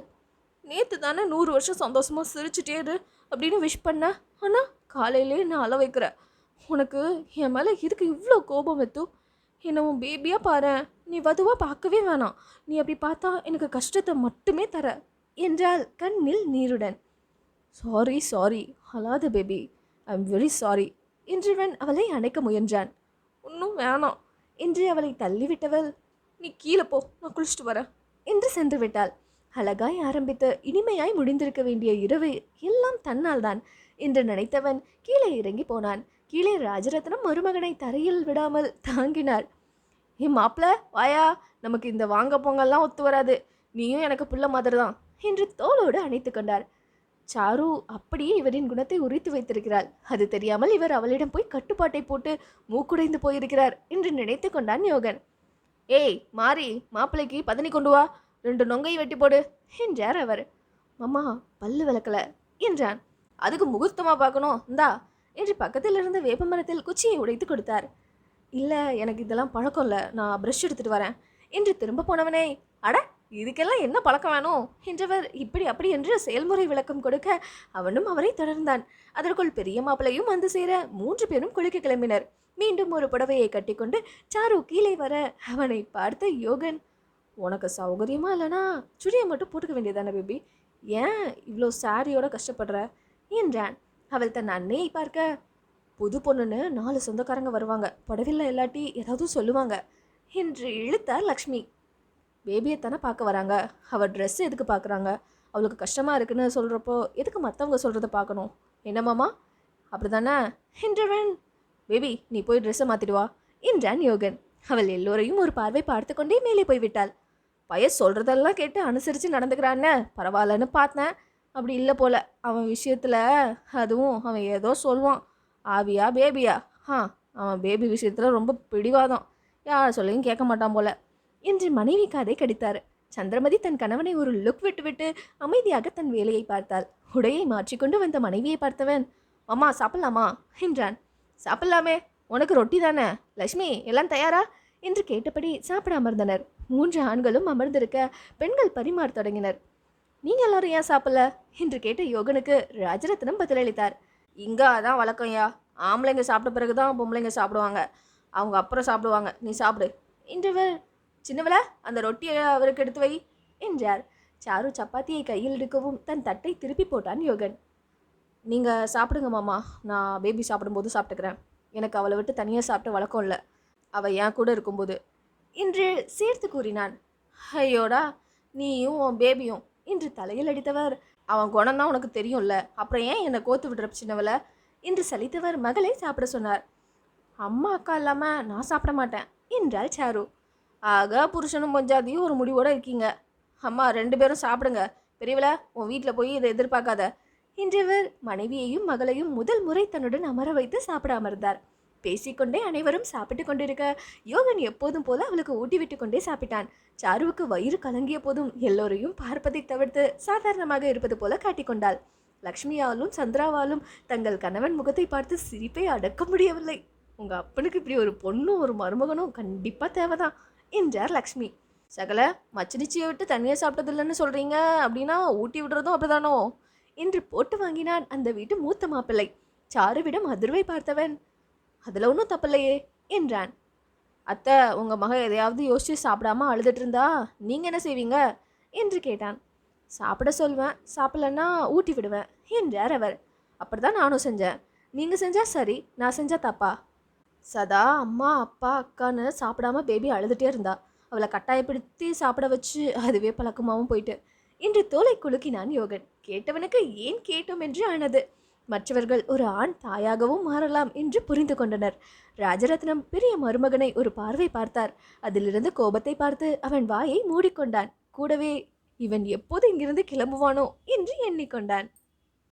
நேற்று தானே 100 வருஷம் சந்தோஷமா சிரிச்சுட்டே இரு அப்படின்னு விஷ் பண்ண, ஆனால் காலையிலே நான் அள வைக்கிற. உனக்கு என் மேலே இதுக்கு இவ்வளோ கோபம் எத்து? என்னை உன் பேபியாக பாரு, நீ வதுவாக பார்க்கவே வேணாம். நீ அப்படி பார்த்தா எனக்கு கஷ்டத்தை மட்டுமே தர என்றால் கண்ணில் நீருடன். சாரி அழாத baby, I am very sorry என்றவன் அவளை அணைக்க முயன்றான். ஒன்றும் வேணாம் என்று அவளை தள்ளிவிட்டவள், நீ கீழே போ, நான் குளிச்சுட்டு வரேன் என்று சென்று விட்டாள். அழகாய் ஆரம்பித்து இனிமையாய் முடிந்திருக்க வேண்டிய இரவு எல்லாம் தன்னால் தான் என்று நினைத்தவன் கீழே இறங்கி போனான். கீழே ராஜரத்னம் மருமகனை தரையில் விடாமல் தாங்கினார். மாப்பிள்ள வாயா, நமக்கு இந்த வாங்க பொங்கல்லாம் ஒத்து வராது, நீயும் எனக்கு புள்ள மாதிரி தான் என்று தோளோடு அணைத்து கொண்டார். சாரு அப்படியே இவரின் குணத்தை உரித்து வைத்திருக்கிறாள். அது தெரியாமல் இவர் அவளிடம் போய் கட்டுப்பாட்டை போட்டு மூக்குடைந்து போயிருக்கிறார் என்று நினைத்து கொண்டான் யோகன். ஏய் மாறி, மாப்பிள்ளைக்கு பதனி கொண்டு வா, 2 நொங்கை வெட்டி போடு என்றார் அவர். மாமா பல்லு விளக்கல என்றான். அதுக்கு முகூர்த்தமாக பார்க்கணும், இந்தா என்று பக்கத்தில் இருந்த வேப்பமரத்தில் குச்சியை உடைத்து கொடுத்தார். இல்லை, எனக்கு இதெல்லாம் பழக்கம் இல்லை, நான் ப்ரஷ் எடுத்துகிட்டு வரேன் என்று திரும்ப போனவனே, அட இதுக்கெல்லாம் என்ன பழக்கம் வேணும் என்றவர் இப்படி அப்படி என்று செயல்முறை விளக்கம் கொடுக்க அவனும் அவரை தொடர்ந்தான். அதற்குள் பெரிய மாப்பிள்ளையும் வந்து சேர 3 பேரும் குளிக்க கிளம்பினர். மீண்டும் ஒரு புடவையை கட்டிக்கொண்டு சாரு கீழே வர அவனை பார்த்த யோகன், உனக்கு சௌகரியமா இல்லைனா சுடியை மட்டும் போட்டுக்க வேண்டியதானே பேபி, ஏன் இவ்வளோ சாரியோட கஷ்டப்படுற என்றான். அவள் தன் அன்னையை பார்க்க, புது பொண்ணுன்னு 4 சொந்தக்காரங்க வருவாங்க, புடவில்லை இல்லாட்டி ஏதாவது சொல்லுவாங்க என்று இழுத்தார் லக்ஷ்மி. பேபியைத்தானே பார்க்க வராங்க, அவள் ட்ரெஸ் எதுக்கு பார்க்குறாங்க, அவளுக்கு கஷ்டமாக இருக்குன்னு சொல்கிறப்போ எதுக்கு மற்றவங்க சொல்கிறத பார்க்கணும், என்னமாமா அப்படி தானே என்றவன். பேபி நீ போய் ட்ரெஸ்ஸை மாற்றிட்டு வா என்றான் யோகன். அவள் எல்லோரையும் ஒரு பார்வை பார்த்து கொண்டே மேலே போய்விட்டாள். பையன் சொல்கிறதெல்லாம் கேட்டு அனுசரித்து நடந்துக்கிறான்னு பரவாயில்லன்னு பார்த்தேன். அப்படி இல்லை போல அவன் விஷயத்தில். அதுவும் அவன் ஏதோ சொல்வான், ஆவியா பேபியா. அவன் பேபி விஷயத்தில் ரொம்ப பிடிவாதம், யார் சொல்லையும் கேட்க மாட்டான் போல என்று மனைவி காதை கடித்தார். சந்திரமதி தன் கணவனை ஒரு லுக் விட்டு விட்டு அமைதியாக தன் வேலையை பார்த்தாள். உடையை மாற்றிக்கொண்டு வந்த மனைவியை பார்த்தவன், அம்மா சாப்பிடலாமா என்றான். சாப்பிடலாமே, உனக்கு ரொட்டி தானே, லட்சுமி எல்லாம் தயாரா என்று கேட்டபடி சாப்பிட அமர்ந்தனர். 3 ஆண்களும் அமர்ந்திருக்க பெண்கள் பரிமாற தொடங்கினர். நீங்கள் எல்லாரும் ஏன் சாப்பிடல என்று கேட்ட யோகனுக்கு ராஜரத்னம் பதிலளித்தார். இங்கே அதான் வழக்கம்யா, ஆம்பளைங்க சாப்பிட்ட பிறகு தான் பொம்பளைங்க சாப்பிடுவாங்க, அவங்க அப்புறம் சாப்பிடுவாங்க, நீ சாப்பிடு என்றவர். சின்னவள அந்த ரொட்டியை அவருக்கு எடுத்து வை என்றார். சாரு சப்பாத்தியை கையில் எடுக்கவும் தன் தட்டை திருப்பி போட்டான் யோகன். நீங்கள் சாப்பிடுங்க மாமா, நான் பேபி சாப்பிடும்போது சாப்பிட்டுக்கிறேன், எனக்கு அவளை விட்டு தனியாக சாப்பிட்ட வழக்கம் இல்லை, அவள் என் கூட இருக்கும்போது என்று சேர்த்து கூறினான். ஐயோடா, நீயும் உன் பேபியும் என்று தலையில் அடித்தவர், அவன் குணம்தான் உனக்கு தெரியும்ல, அப்புறம் ஏன் என்னை கோத்து விடுற சின்னவளை என்று சலித்தவர் மகளை சாப்பிட சொன்னார். அம்மா அக்கா இல்லாமல் நான் சாப்பிட மாட்டேன் என்றாள் சாரு. ஆக புருஷனும் பொஞ்சாதியும் ஒரு முடிவோடு இருக்கீங்க. அம்மா 2 பேரும் சாப்பிடுங்க, பெரியவளை உன் வீட்டில் போய் இதை எதிர்பார்க்காத என்றவர் மனைவியையும் மகளையும் முதல் முறை தன்னுடன் அமர வைத்து சாப்பிட அமர்ந்தார். பேசிக்கொண்டே அனைவரும் சாப்பிட்டு கொண்டிருக்க யோகன் எப்போதும் போல அவளுக்கு ஊட்டி விட்டு கொண்டே சாப்பிட்டான். சாருவுக்கு வயிறு கலங்கிய போதும் எல்லோரையும் பார்ப்பதை தவிர்த்து சாதாரணமாக இருப்பது போல காட்டிக்கொண்டாள். லக்ஷ்மியாலும் சந்திராவாலும் தங்கள் கணவன் முகத்தை பார்த்து சிரிப்பை அடக்க முடியவில்லை. உங்க அப்பனுக்கு இப்படி ஒரு பொண்ணும் ஒரு மருமகனும் கண்டிப்பா தேவைதான் என்றார் லக்ஷ்மி. சகல மச்சினிச்சியை விட்டு தனியாக சாப்பிட்டதில்லைன்னு சொல்றீங்க, அப்படின்னா ஊட்டி விடுறதும் அப்படிதானோ என்று போட்டு வாங்கினான் அந்த வீட்டு மூத்த மாப்பிள்ளை. சாருவிடம் அதிர்வை பார்த்தவன், அதில் ஒன்றும் தப்பில்லையே என்றான். அத்தை, உங்கள் மக எதையாவது யோசிச்சு சாப்பிடாம அழுதுட்டு இருந்தா நீங்கள் என்ன செய்வீங்க என்று கேட்டான். சாப்பிட சொல்வேன், சாப்பிடலன்னா ஊட்டி விடுவேன் என்றார் அவர். அப்படிதான் நானும் செஞ்சேன், நீங்கள் செஞ்சால் சரி, நான் செஞ்சால் தப்பா? சதா அம்மா அப்பா அக்கான்னு சாப்பிடாம பேபி அழுதுகிட்டே இருந்தா, அவளை கட்டாயப்படுத்தி சாப்பிட வச்சு அதுவே பழக்கமாகவும் போயிட்டு என்று தோலை குலுக்கினான் யோகன். கேட்டவனுக்கு ஏன் கேட்டோம் என்று ஆனது. மற்றவர்கள் ஒரு ஆண் தாயாகவும் மாறலாம் என்று புரிந்து கொண்டனர். ராஜரத்னம் பெரிய மருமகனை ஒரு பார்வை பார்த்தார். அதிலிருந்து கோபத்தை பார்த்து அவன் வாயை மூடிக்கொண்டான். கூடவே இவன் எப்போது இங்கிருந்து கிளம்புவானோ என்று எண்ணிக்கொண்டான்.